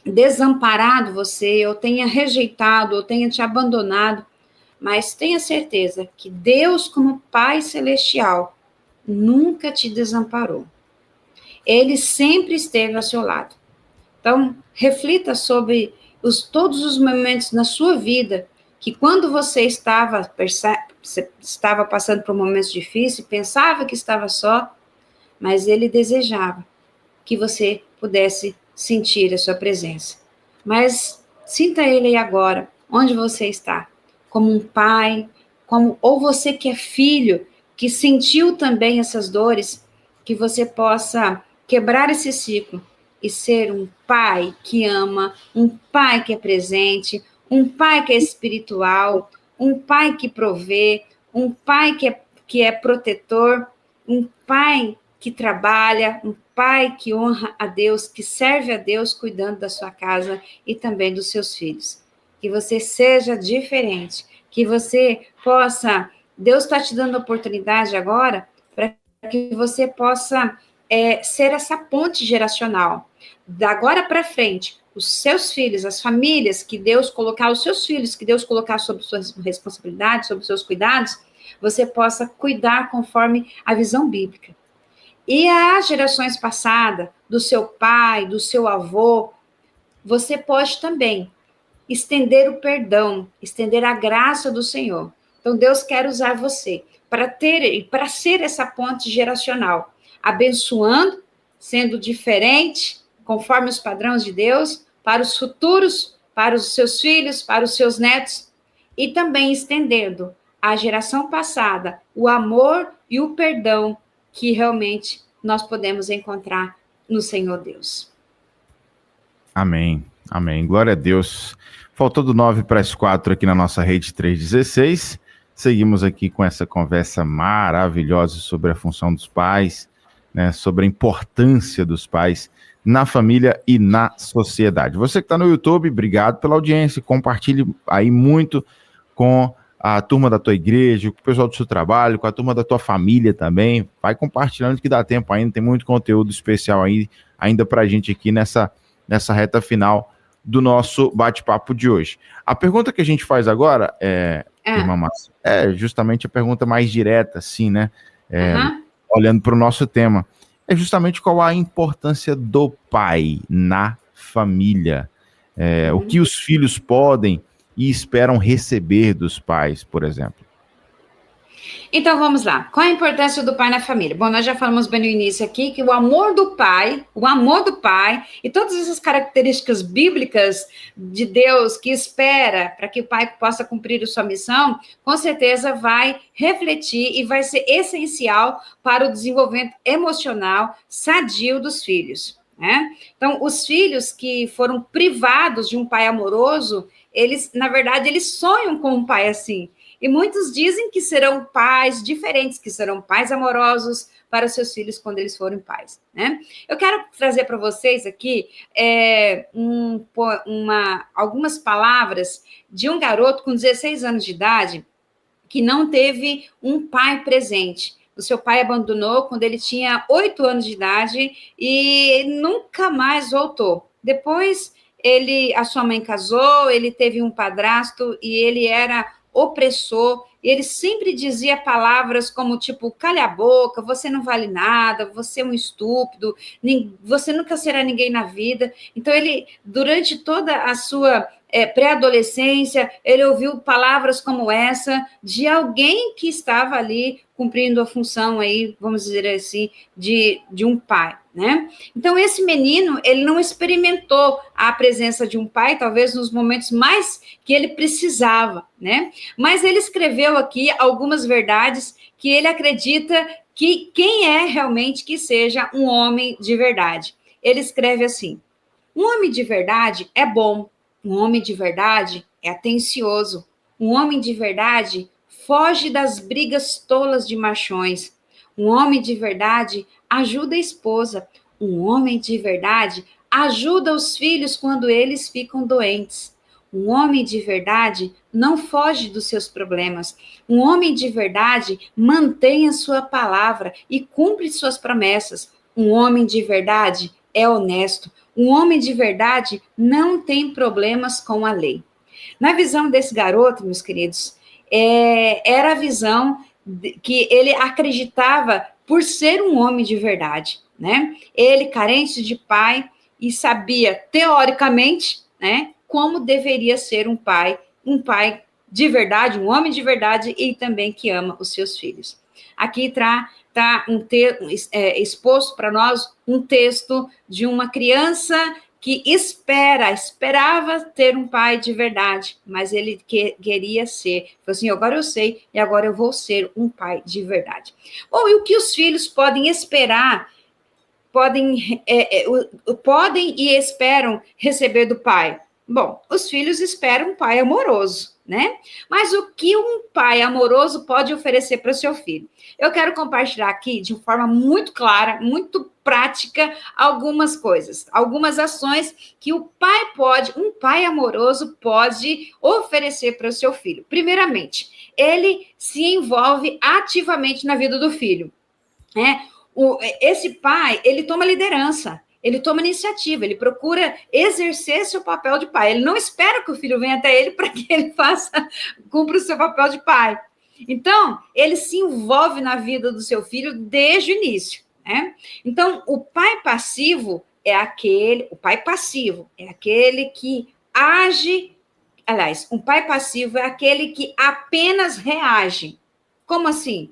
desamparado você, ou tenha rejeitado, ou tenha te abandonado, mas tenha certeza que Deus, como Pai Celestial, nunca te desamparou. Ele sempre esteve ao seu lado. Então, reflita sobre todos os momentos na sua vida que quando você estava passando por momentos difíceis, pensava que estava só, mas ele desejava que você pudesse sentir a sua presença. Mas sinta ele agora, onde você está, como um pai, ou você que é filho, que sentiu também essas dores, que você possa quebrar esse ciclo e ser um pai que ama, um pai que é presente, um pai que é espiritual, um pai que provê, um pai que é protetor, um pai que trabalha, um pai que honra a Deus, que serve a Deus cuidando da sua casa e também dos seus filhos. Que você seja diferente, que você possa... Deus está te dando a oportunidade agora para que você possa ser essa ponte geracional. Da agora para frente, os seus filhos, as famílias que Deus colocar, os seus filhos que Deus colocar sob suas responsabilidades, sob seus cuidados, você possa cuidar conforme a visão bíblica. E as gerações passadas, do seu pai, do seu avô, você pode também estender o perdão, estender a graça do Senhor. Então, Deus quer usar você para ser essa ponte geracional, abençoando, sendo diferente, conforme os padrões de Deus, para os futuros, para os seus filhos, para os seus netos, e também estendendo à geração passada o amor e o perdão que realmente nós podemos encontrar no Senhor Deus. Amém, amém. Glória a Deus. Faltou do 9 para as 4 aqui na nossa rede 316. Seguimos aqui com essa conversa maravilhosa sobre a função dos pais, né, sobre a importância dos pais na família e na sociedade. Você que está no YouTube, obrigado pela audiência, compartilhe aí muito com a turma da tua igreja, com o pessoal do seu trabalho, com a turma da tua família também. Vai compartilhando que dá tempo ainda, tem muito conteúdo especial aí, ainda pra gente aqui nessa reta final do nosso bate-papo de hoje. A pergunta que a gente faz agora, irmã Márcia, é justamente a pergunta mais direta, assim, né? Olhando para o nosso tema, é justamente qual a importância do pai na família. O que os filhos podem e esperam receber dos pais, por exemplo. Então, vamos lá. Qual a importância do pai na família? Bom, nós já falamos bem no início aqui que o amor do pai e todas essas características bíblicas de Deus que espera para que o pai possa cumprir a sua missão, com certeza vai refletir e vai ser essencial para o desenvolvimento emocional sadio dos filhos, né? Então, os filhos que foram privados de um pai amoroso, eles, na verdade, eles sonham com um pai assim. E muitos dizem que serão pais diferentes, que serão pais amorosos para os seus filhos quando eles forem pais, né? Eu quero trazer para vocês aqui algumas palavras de um garoto com 16 anos de idade que não teve um pai presente. O seu pai abandonou quando ele tinha 8 anos de idade e nunca mais voltou. Depois, a sua mãe casou, ele teve um padrasto e ele era opressor, e ele sempre dizia palavras como tipo, calha a boca, você não vale nada, você é um estúpido, você nunca será ninguém na vida. Então ele, durante toda a sua pré-adolescência, ele ouviu palavras como essa de alguém que estava ali cumprindo a função aí, vamos dizer assim, de um pai, né? Então, esse menino, ele não experimentou a presença de um pai, talvez nos momentos mais que ele precisava, né? Mas ele escreveu aqui algumas verdades que ele acredita que quem é realmente que seja um homem de verdade. Ele escreve assim: um homem de verdade é bom, um homem de verdade é atencioso, um homem de verdade foge das brigas tolas de machões. Um homem de verdade ajuda a esposa. Um homem de verdade ajuda os filhos quando eles ficam doentes. Um homem de verdade não foge dos seus problemas. Um homem de verdade mantém a sua palavra e cumpre suas promessas. Um homem de verdade é honesto. Um homem de verdade não tem problemas com a lei. Na visão desse garoto, meus queridos, era a visão que ele acreditava por ser um homem de verdade, né? Ele, carente de pai, e sabia, teoricamente, né, como deveria ser um pai de verdade, um homem de verdade e também que ama os seus filhos. Aqui está exposto para nós um texto de uma criança que esperava ter um pai de verdade, mas ele queria ser. Falou assim, agora eu sei e agora eu vou ser um pai de verdade. Bom, e o que os filhos podem esperar, podem e esperam receber do pai? Bom, os filhos esperam um pai amoroso, né? Mas o que um pai amoroso pode oferecer para o seu filho? Eu quero compartilhar aqui, de forma muito clara, muito prática, algumas coisas, algumas ações que um pai amoroso pode oferecer para o seu filho. Primeiramente, ele se envolve ativamente na vida do filho, né? Esse pai, ele toma liderança, ele toma iniciativa, ele procura exercer seu papel de pai. Ele não espera que o filho venha até ele para que ele cumpra o seu papel de pai. Então, ele se envolve na vida do seu filho desde o início, né? Então, o pai passivo é aquele que age. Aliás, um pai passivo é aquele que apenas reage. Como assim?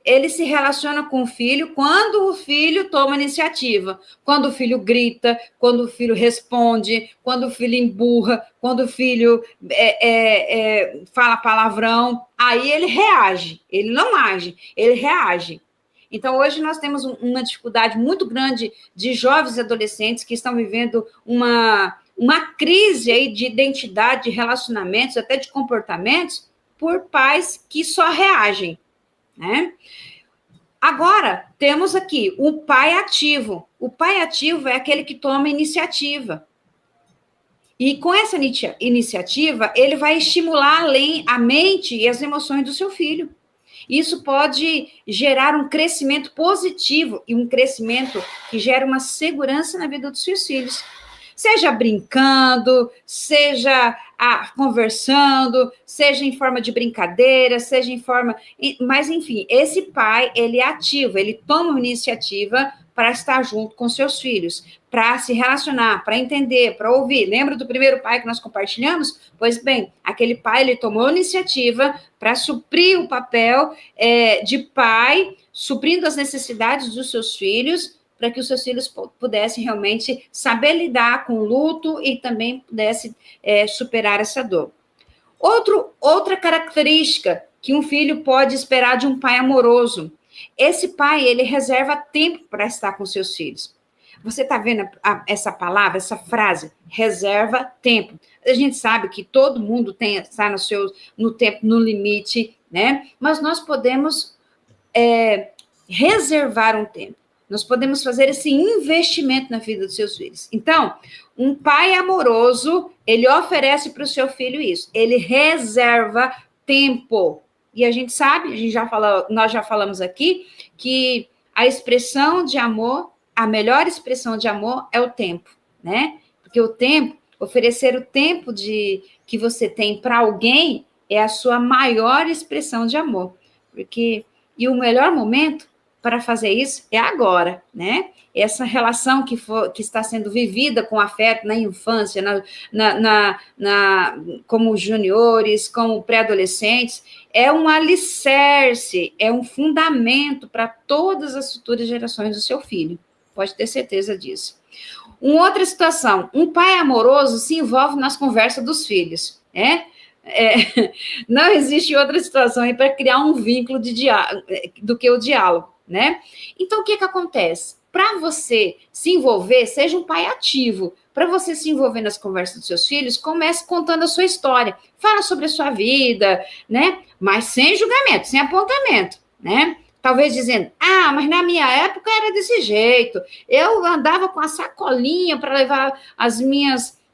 Ele se relaciona com o filho quando o filho toma iniciativa, quando o filho grita, quando o filho responde, quando o filho emburra, quando o filho fala palavrão, aí ele reage, ele não age, ele reage. Então, hoje nós temos uma dificuldade muito grande de jovens e adolescentes que estão vivendo uma crise aí de identidade, de relacionamentos, até de comportamentos, por pais que só reagem, né? Agora, temos aqui o pai ativo. O pai ativo é aquele que toma iniciativa. E com essa iniciativa, ele vai estimular além a mente e as emoções do seu filho. Isso pode gerar um crescimento positivo e um crescimento que gera uma segurança na vida dos seus filhos. Seja brincando, seja conversando, seja em forma de brincadeira, seja em forma... Mas, enfim, esse pai, ele é ativo, ele toma uma iniciativa para estar junto com seus filhos, para se relacionar, para entender, para ouvir. Lembra do primeiro pai que nós compartilhamos? Pois bem, aquele pai, ele tomou iniciativa para suprir o papel de pai, suprindo as necessidades dos seus filhos, para que os seus filhos pudessem realmente saber lidar com o luto e também pudessem superar essa dor. Outra característica que um filho pode esperar de um pai amoroso. Esse pai, ele reserva tempo para estar com seus filhos. Você está vendo essa palavra, essa frase, reserva tempo. A gente sabe que todo mundo está no tempo, no limite, né? Mas nós podemos reservar um tempo. Nós podemos fazer esse investimento na vida dos seus filhos. Então, um pai amoroso, ele oferece para o seu filho isso. Ele reserva tempo. E a gente sabe, nós já falamos aqui, que a expressão de amor, a melhor expressão de amor é o tempo, né? Porque o tempo, oferecer o tempo que você tem para alguém é a sua maior expressão de amor. E o melhor momento para fazer isso é agora, né? Essa relação que está sendo vivida com afeto na infância, como juniores, como pré-adolescentes, é um alicerce, é um fundamento para todas as futuras gerações do seu filho. Pode ter certeza disso. Uma outra situação, um pai amoroso se envolve nas conversas dos filhos, né? Não existe outra situação aí para criar um vínculo do que o diálogo, né? Então, o que acontece? Para você se envolver, seja um pai ativo. Para você se envolver nas conversas dos seus filhos, comece contando a sua história. Fala sobre a sua vida, né? Mas sem julgamento, sem apontamento, né? Talvez dizendo, mas na minha época era desse jeito. Eu andava com a sacolinha para levar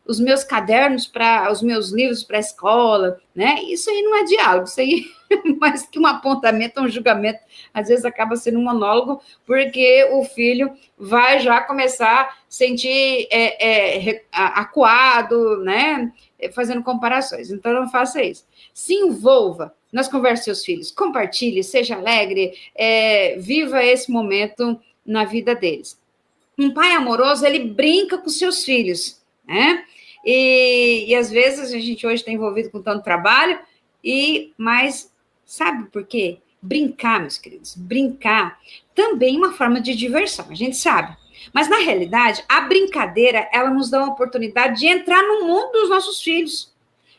os meus cadernos, os meus livros para a escola, né? Isso aí não é diálogo, isso aí é mais que um apontamento, um julgamento. Às vezes acaba sendo um monólogo, porque o filho vai já começar a sentir acuado, né? Fazendo comparações. Então, não faça isso. Se envolva nas conversas dos seus filhos, compartilhe, seja alegre, viva esse momento na vida deles. Um pai amoroso, ele brinca com seus filhos, né? E às vezes a gente hoje está envolvido com tanto trabalho, mas sabe por quê? Brincar, meus queridos, brincar também é uma forma de diversão, a gente sabe. Mas, na realidade, a brincadeira, ela nos dá uma oportunidade de entrar no mundo dos nossos filhos,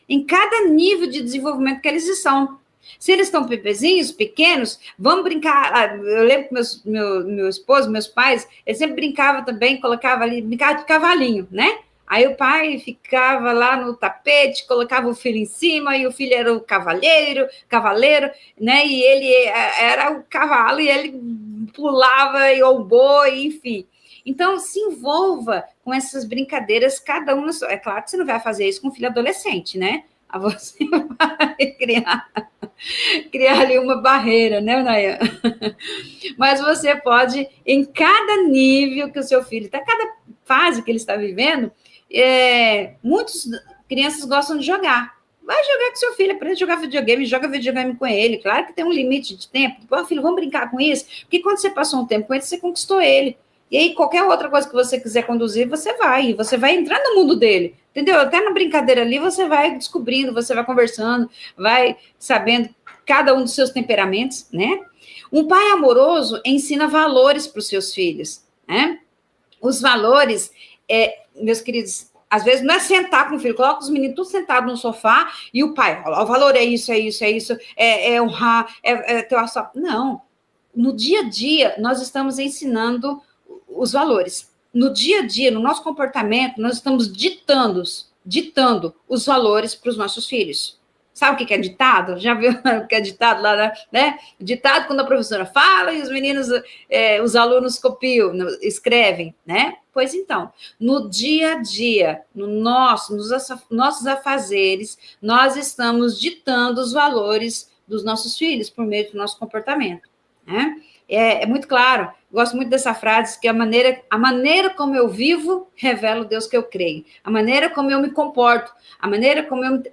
em cada nível de desenvolvimento que eeles estão. Se eles estão bebezinhos, pequenos, vamos brincar. Eu lembro que meu esposo, meus pais, eles sempre brincavam também, brincava de cavalinho, né? Aí o pai ficava lá no tapete, colocava o filho em cima, e o filho era o cavaleiro, né? E ele era o cavalo, e ele pulava, e o boi, enfim. Então, se envolva com essas brincadeiras, cada um na sua... É claro que você não vai fazer isso com um filho adolescente, né? Você vai criar ali uma barreira, né, Nayan? Mas você pode, em cada nível que o seu filho está, cada fase que ele está vivendo, muitas crianças gostam de jogar. Vai jogar com seu filho, aprende a jogar videogame, joga videogame com ele. Claro que tem um limite de tempo. Pô, filho, vamos brincar com isso? Porque quando você passou um tempo com ele, você conquistou ele. E aí, qualquer outra coisa que você quiser conduzir, você vai entrar no mundo dele, entendeu? Até na brincadeira ali, você vai descobrindo, você vai conversando, vai sabendo cada um dos seus temperamentos, né? Um pai amoroso ensina valores para os seus filhos, né? Os valores, meus queridos, às vezes não é sentar com o filho, coloca os meninos tudo sentados no sofá e o pai, o valor é isso, é honrar, é ter uma... Não, no dia a dia, nós estamos ensinando os valores. No dia a dia, no nosso comportamento, nós estamos ditando os valores para os nossos filhos. Sabe o que é ditado? Já viu o que é ditado lá, né? Ditado quando a professora fala e os meninos, os alunos copiam, escrevem, né? Pois então, no dia a dia, nos nossos afazeres, nós estamos ditando os valores dos nossos filhos por meio do nosso comportamento, né? É muito claro, gosto muito dessa frase, que a maneira como eu vivo revela o Deus que eu creio, a maneira como eu me comporto,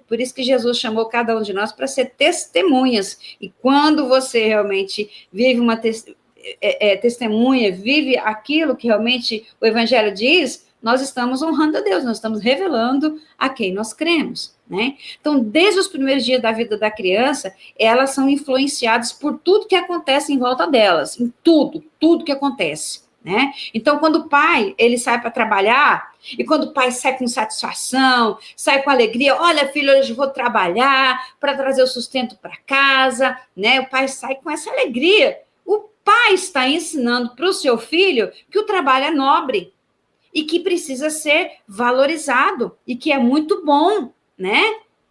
por isso que Jesus chamou cada um de nós para ser testemunhas, e quando você realmente vive uma testemunha, vive aquilo que realmente o Evangelho diz, nós estamos honrando a Deus, nós estamos revelando a quem nós cremos, né? Então, desde os primeiros dias da vida da criança, elas são influenciadas por tudo que acontece em volta delas, em tudo que acontece, né? Então, quando o pai, ele sai para trabalhar, e quando o pai sai com satisfação, sai com alegria, olha, filho, hoje eu vou trabalhar para trazer o sustento para casa, né? O pai sai com essa alegria. O pai está ensinando para o seu filho que o trabalho é nobre, e que precisa ser valorizado, e que é muito bom, né?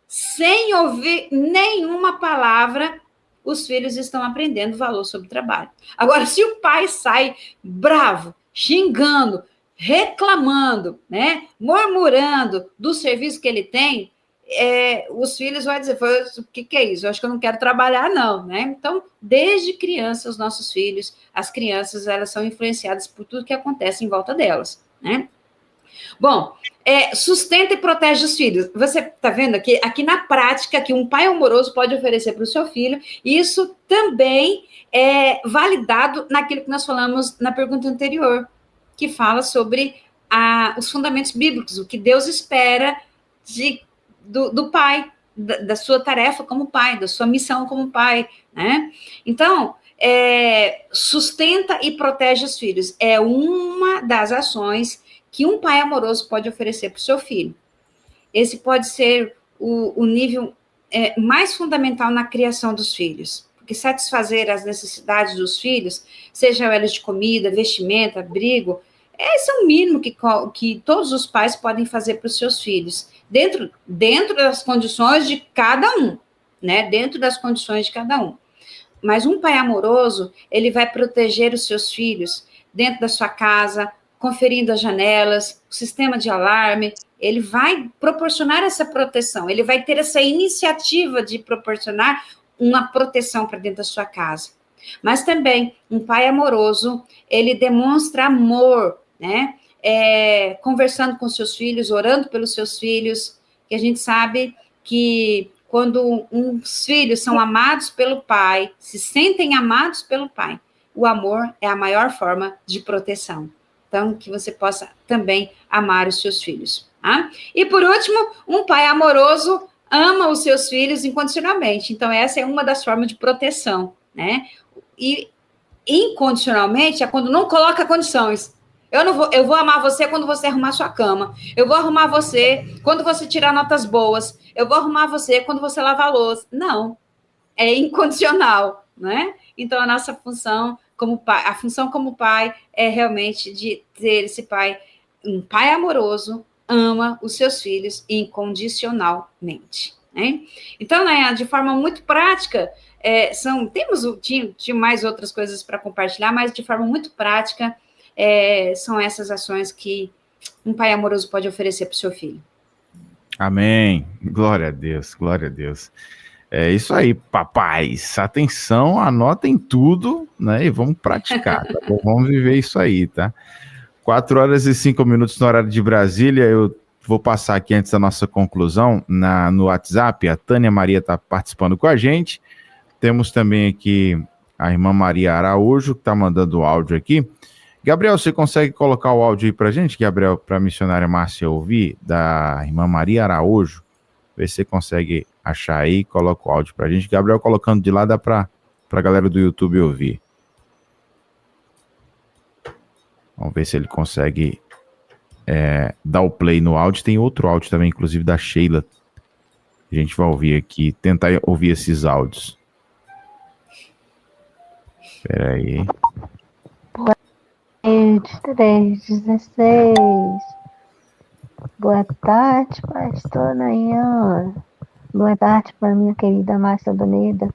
Sem ouvir nenhuma palavra, os filhos estão aprendendo valor sobre o trabalho. Agora, se o pai sai bravo, xingando, reclamando, né? Murmurando do serviço que ele tem, os filhos vão dizer, o que é isso? Eu acho que eu não quero trabalhar, não, né? Então, desde criança, os nossos filhos, as crianças, elas são influenciadas por tudo que acontece em volta delas, né? Bom, sustenta e protege os filhos. Você está vendo aqui na prática, que um pai amoroso pode oferecer para o seu filho, e isso também é validado naquilo que nós falamos na pergunta anterior, que fala sobre os fundamentos bíblicos, o que Deus espera do pai, da sua tarefa como pai, da sua missão como pai, né? Então, sustenta e protege os filhos. É uma das ações que um pai amoroso pode oferecer para o seu filho. Esse pode ser o nível mais fundamental na criação dos filhos, porque satisfazer as necessidades dos filhos, sejam elas de comida, vestimenta, abrigo, esse é o mínimo que todos os pais podem fazer para os seus filhos, dentro das condições de cada um, né? Dentro das condições de cada um. Mas um pai amoroso, ele vai proteger os seus filhos dentro da sua casa, conferindo as janelas, o sistema de alarme, ele vai proporcionar essa proteção, ele vai ter essa iniciativa de proporcionar uma proteção para dentro da sua casa. Mas também, um pai amoroso, ele demonstra amor, né? Conversando com seus filhos, orando pelos seus filhos, que a gente sabe que quando os filhos são amados pelo pai, se sentem amados pelo pai, o amor é a maior forma de proteção. Então, que você possa também amar os seus filhos. Tá? E, por último, um pai amoroso ama os seus filhos incondicionalmente. Então, essa é uma das formas de proteção, né? E, incondicionalmente, é quando não coloca condições. Eu vou amar você quando você arrumar sua cama. Eu vou arrumar você quando você tirar notas boas. Eu vou arrumar você quando você lavar a louça. Não. É incondicional, né? Então, a nossa função como pai, a função como pai é realmente de ter esse pai, um pai amoroso, ama os seus filhos incondicionalmente, né? Então, né, de forma muito prática, tinha mais outras coisas para compartilhar, mas de forma muito prática, são essas ações que um pai amoroso pode oferecer para o seu filho. Amém. Glória a Deus, glória a Deus. É isso aí, papais. Atenção, anotem tudo, né? E vamos praticar, tá bom? Vamos viver isso aí, tá? 4h05 no horário de Brasília. Eu vou passar aqui antes da nossa conclusão no WhatsApp. A Tânia Maria está participando com a gente. Temos também aqui a irmã Maria Araújo, que está mandando o áudio aqui. Gabriel, você consegue colocar o áudio aí pra gente, Gabriel, para a missionária Márcia ouvir, da irmã Maria Araújo? Vê se você consegue achar aí, coloca o áudio pra gente. Gabriel colocando de lá, dá pra galera do YouTube ouvir. Vamos ver se ele consegue dar o play no áudio. Tem outro áudio também, inclusive da Sheila. A gente vai ouvir aqui, tentar ouvir esses áudios. Espera aí. 3:16. Boa tarde, pastor Nayan. Boa tarde para minha querida Márcia Doneda.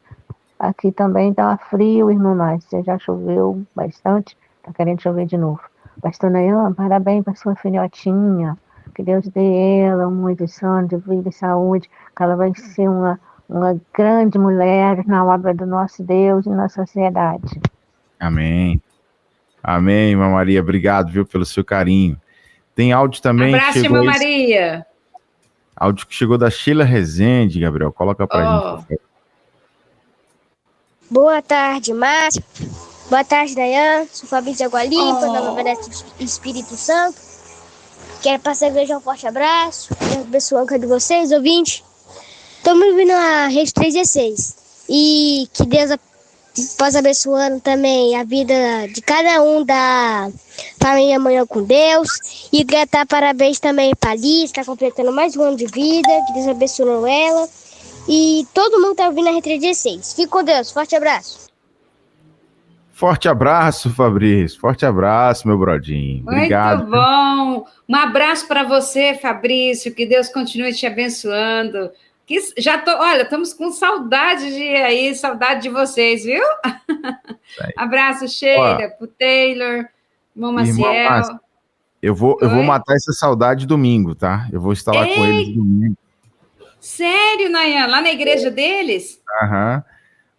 Aqui também tá frio, irmã Márcia. Já choveu bastante, tá querendo chover de novo. Pastor Nayan, parabéns para sua filhotinha. Que Deus dê ela muitos anos de vida e saúde, que ela vai ser uma grande mulher na obra do nosso Deus e na sociedade. Amém. Amém, irmã Maria. Obrigado, viu, pelo seu carinho. Tem áudio também Abraço, que chegou. irmã Maria. Áudio que chegou da Sheila Rezende, Gabriel. Coloca pra gente, por favor. Boa tarde, Márcio. Boa tarde, Dayan. Sou Fabrício Água Limpa, Nova Venecia Espírito Santo. Quero passar a igreja um forte abraço. Deus abençoe a cada de vocês, ouvintes. Estamos vindo na Rede 316. E que Deus possa abençoando também a vida de cada um da família Amanhã com Deus. E quero dar parabéns também para a Liz, está completando mais um ano de vida. Que Deus abençoe ela. E todo mundo está ouvindo a Rede 316. Fique com Deus. Forte abraço. Forte abraço, Fabrício. Forte abraço, meu brodinho. Obrigado. Muito bom. Um abraço para você, Fabrício. Que Deus continue te abençoando. Olha, estamos com saudade de ir aí, saudade de vocês, viu? Abraço, Sheila, pro Taylor, irmão Maciel. Eu vou matar essa saudade domingo, tá? Eu vou estar lá com eles domingo. Sério, Nayan? Lá na igreja deles? Aham.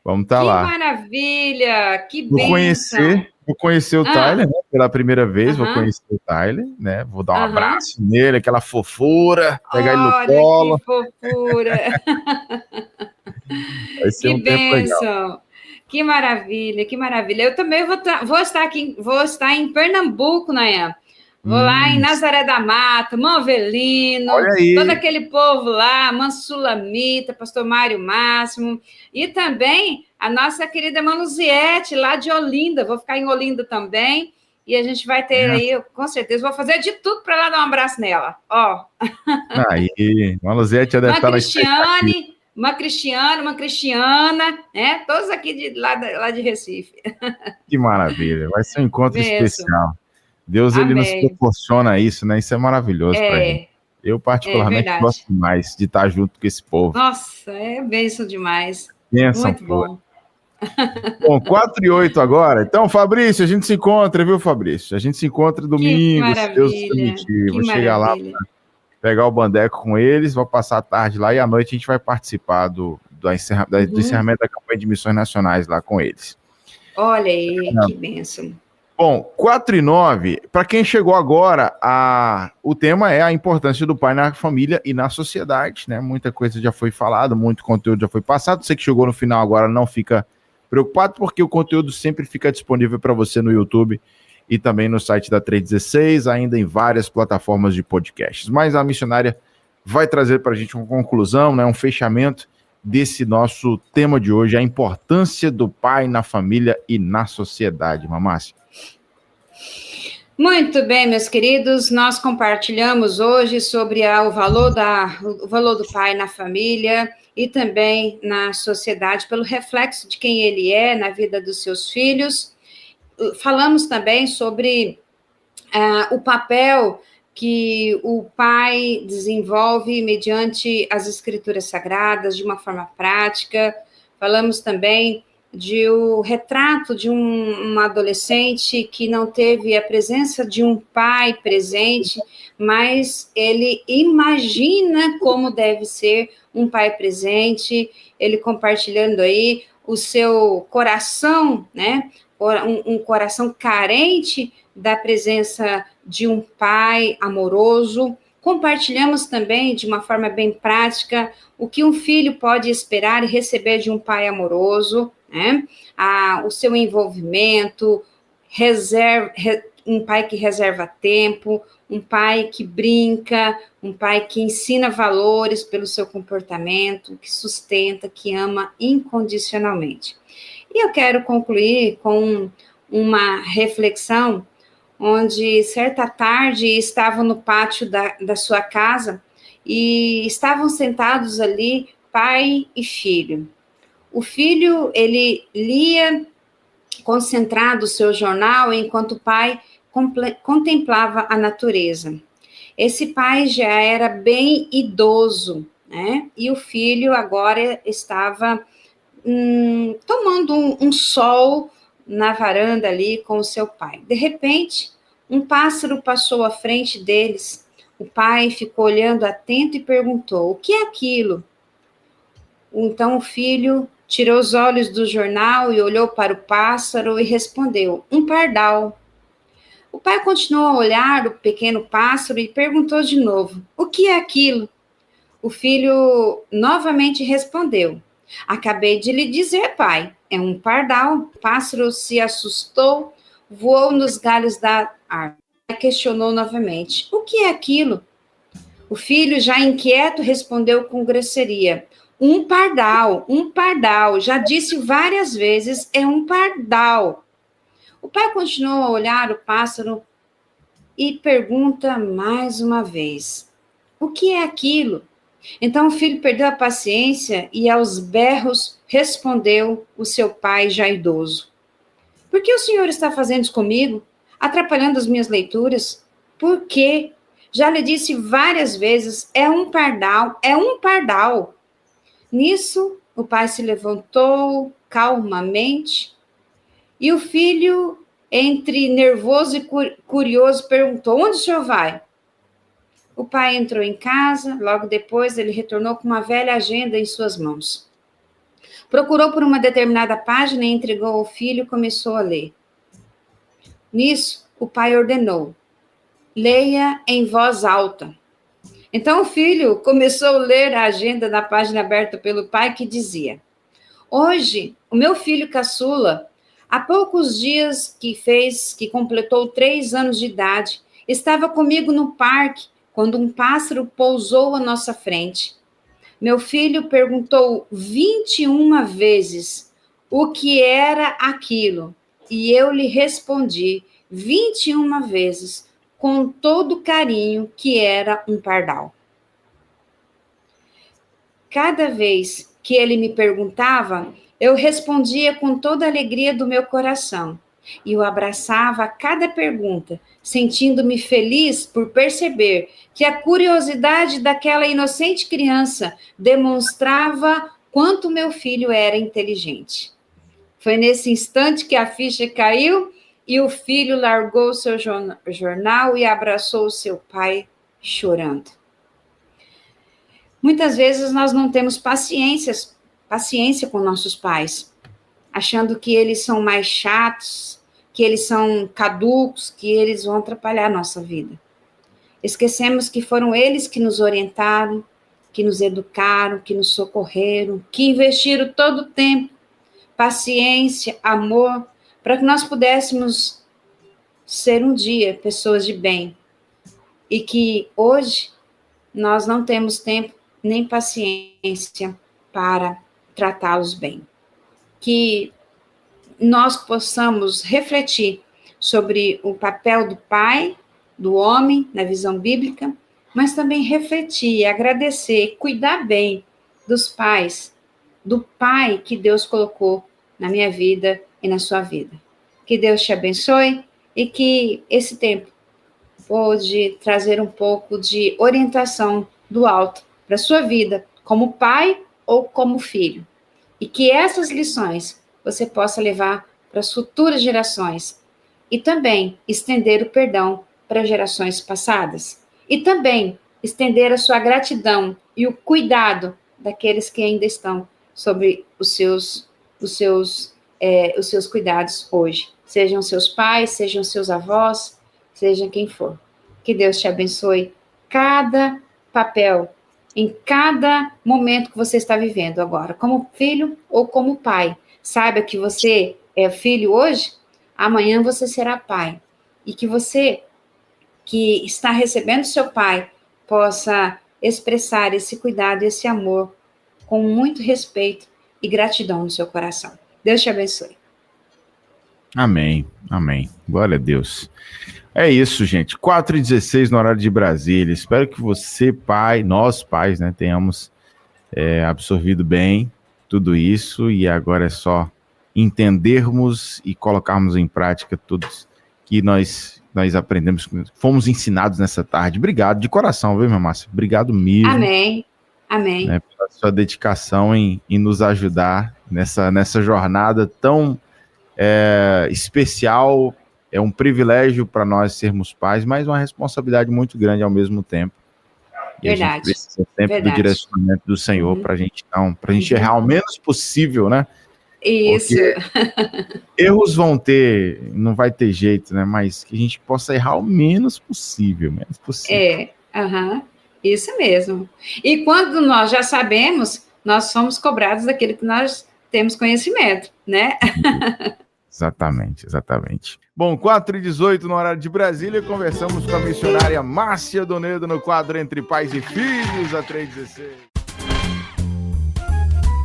Vamos estar lá. Que maravilha, que bênção. Vou conhecer o Tyler, né? Pela primeira vez, vou conhecer o Tyler, né? Vou dar um abraço nele, aquela fofura, pegar ele no colo. Que fofura. Vai ser um tempo legal. Que maravilha, que maravilha. Eu também vou estar em Pernambuco, Nayan. Vou lá em Nazaré da Mata, Manvelino, todo aquele povo lá, Mansulamita, pastor Mário Máximo, e também a nossa querida irmã Luziete, lá de Olinda. Vou ficar em Olinda também, e a gente vai ter aí, com certeza, vou fazer de tudo para lá dar um abraço nela. Ó. Aí, a Luziete já deve estar uma Cristiana, né? Todos aqui lá de Recife. Que maravilha, vai ser um encontro especial. Deus, ele nos proporciona isso, né? Isso é maravilhoso pra gente. Eu, particularmente, gosto mais de estar junto com esse povo. Nossa, é bênção demais. Bênção, muito bom. Bom, 4:08 agora. Então, Fabrício, a gente se encontra, viu, Fabrício? A gente se encontra domingo, se Deus permitir. Vou chegar lá pra pegar o bandeco com eles, vou passar a tarde lá e à noite a gente vai participar do encerramento da campanha de missões nacionais lá com eles. Olha aí, que bênção. Bom, 4:09, para quem chegou agora, o tema é a importância do pai na família e na sociedade, né? Muita coisa já foi falada, muito conteúdo já foi passado. Você que chegou no final agora não fica preocupado, porque o conteúdo sempre fica disponível para você no YouTube e também no site da 316, ainda em várias plataformas de podcasts. Mas a missionária vai trazer para a gente uma conclusão, né? Um fechamento desse nosso tema de hoje, a importância do pai na família e na sociedade, Mamácia. Muito bem, meus queridos, nós compartilhamos hoje sobre o valor do pai na família e também na sociedade, pelo reflexo de quem ele é na vida dos seus filhos. Falamos também sobre o papel que o pai desenvolve mediante as escrituras sagradas de uma forma prática. Falamos também o retrato de um adolescente que não teve a presença de um pai presente, mas ele imagina como deve ser um pai presente, ele compartilhando aí o seu coração, né? Um coração carente da presença de um pai amoroso. Compartilhamos também, de uma forma bem prática, o que um filho pode esperar e receber de um pai amoroso, né? O seu envolvimento, um pai que reserva tempo, um pai que brinca, um pai que ensina valores pelo seu comportamento, que sustenta, que ama incondicionalmente. E eu quero concluir com uma reflexão, onde certa tarde estavam no pátio da sua casa e estavam sentados ali pai e filho. O filho, ele lia concentrado o seu jornal, enquanto o pai contemplava a natureza. Esse pai já era bem idoso, né? E o filho agora estava tomando um sol na varanda ali com o seu pai. De repente, um pássaro passou à frente deles. O pai ficou olhando atento e perguntou: o que é aquilo? Então o filho tirou os olhos do jornal e olhou para o pássaro e respondeu: um pardal. O pai continuou a olhar o pequeno pássaro e perguntou de novo: o que é aquilo? O filho novamente respondeu: acabei de lhe dizer, pai, é um pardal. O pássaro se assustou, voou nos galhos da árvore e questionou novamente: o que é aquilo? O filho, já inquieto, respondeu com grosseria: um pardal. Já disse várias vezes, é um pardal. O pai continuou a olhar o pássaro e pergunta mais uma vez: o que é aquilo? Então o filho perdeu a paciência e aos berros respondeu o seu pai já idoso: por que o senhor está fazendo isso comigo? Atrapalhando as minhas leituras? Por quê? Já lhe disse várias vezes, é um pardal. Nisso, o pai se levantou calmamente e o filho, entre nervoso e curioso, perguntou: onde o senhor vai? O pai entrou em casa, logo depois ele retornou com uma velha agenda em suas mãos. Procurou por uma determinada página e entregou ao filho e começou a ler. Nisso, o pai ordenou: leia em voz alta. Então o filho começou a ler a agenda na página aberta pelo pai, que dizia: hoje, o meu filho caçula, há poucos dias que completou 3 anos de idade, estava comigo no parque quando um pássaro pousou à nossa frente. Meu filho perguntou 21 vezes o que era aquilo, e eu lhe respondi 21 vezes, com todo carinho, que era um pardal. Cada vez que ele me perguntava, eu respondia com toda a alegria do meu coração e o abraçava a cada pergunta, sentindo-me feliz por perceber que a curiosidade daquela inocente criança demonstrava quanto meu filho era inteligente. Foi nesse instante que a ficha caiu e o filho largou seu jornal e abraçou seu pai, chorando. Muitas vezes nós não temos paciência com nossos pais, achando que eles são mais chatos, que eles são caducos, que eles vão atrapalhar a nossa vida. Esquecemos que foram eles que nos orientaram, que nos educaram, que nos socorreram, que investiram todo o tempo, paciência, amor, para que nós pudéssemos ser um dia pessoas de bem. E que hoje nós não temos tempo nem paciência para tratá-los bem. Que nós possamos refletir sobre o papel do pai, do homem, na visão bíblica, mas também refletir, agradecer, cuidar bem dos pais, do pai que Deus colocou na minha vida e na sua vida. Que Deus te abençoe e que esse tempo pode trazer um pouco de orientação do alto para a sua vida, como pai ou como filho. E que essas lições você possa levar para as futuras gerações e também estender o perdão para gerações passadas. E também estender a sua gratidão e o cuidado daqueles que ainda estão sobre os seus cuidados hoje. Sejam seus pais, sejam seus avós, seja quem for. Que Deus te abençoe cada papel, em cada momento que você está vivendo agora, como filho ou como pai. Saiba que você é filho hoje, amanhã você será pai. E que você, que está recebendo seu pai, possa expressar esse cuidado, esse amor, com muito respeito e gratidão no seu coração. Deus te abençoe. Amém, amém. Glória a Deus. É isso, gente. 4h16 no horário de Brasília. Espero que você, pai, nós pais, né, tenhamos absorvido bem tudo isso e agora é só entendermos e colocarmos em prática tudo que nós aprendemos, fomos ensinados nessa tarde. Obrigado de coração, viu, minha Márcia? Obrigado mesmo. Amém, amém. Né, pela sua dedicação em nos ajudar nessa jornada tão especial É um privilégio para nós sermos pais, mas uma responsabilidade muito grande ao mesmo tempo. E a gente precisa sempre do direcionamento do Senhor para a gente errar o menos possível, né? Isso. Porque erros vão ter, não vai ter jeito, né? Mas que a gente possa errar o menos possível, Isso mesmo. E quando nós já sabemos, nós somos cobrados daquilo que nós temos conhecimento, né? Exatamente. Bom, 4h18 no horário de Brasília, conversamos com a missionária Márcia Doneda no quadro Entre Pais e Filhos, a 316.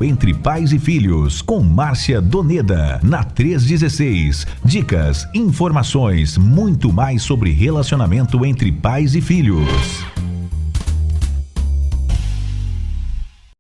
Entre Pais e Filhos, com Márcia Doneda, na 316. Dicas, informações, muito mais sobre relacionamento entre pais e filhos.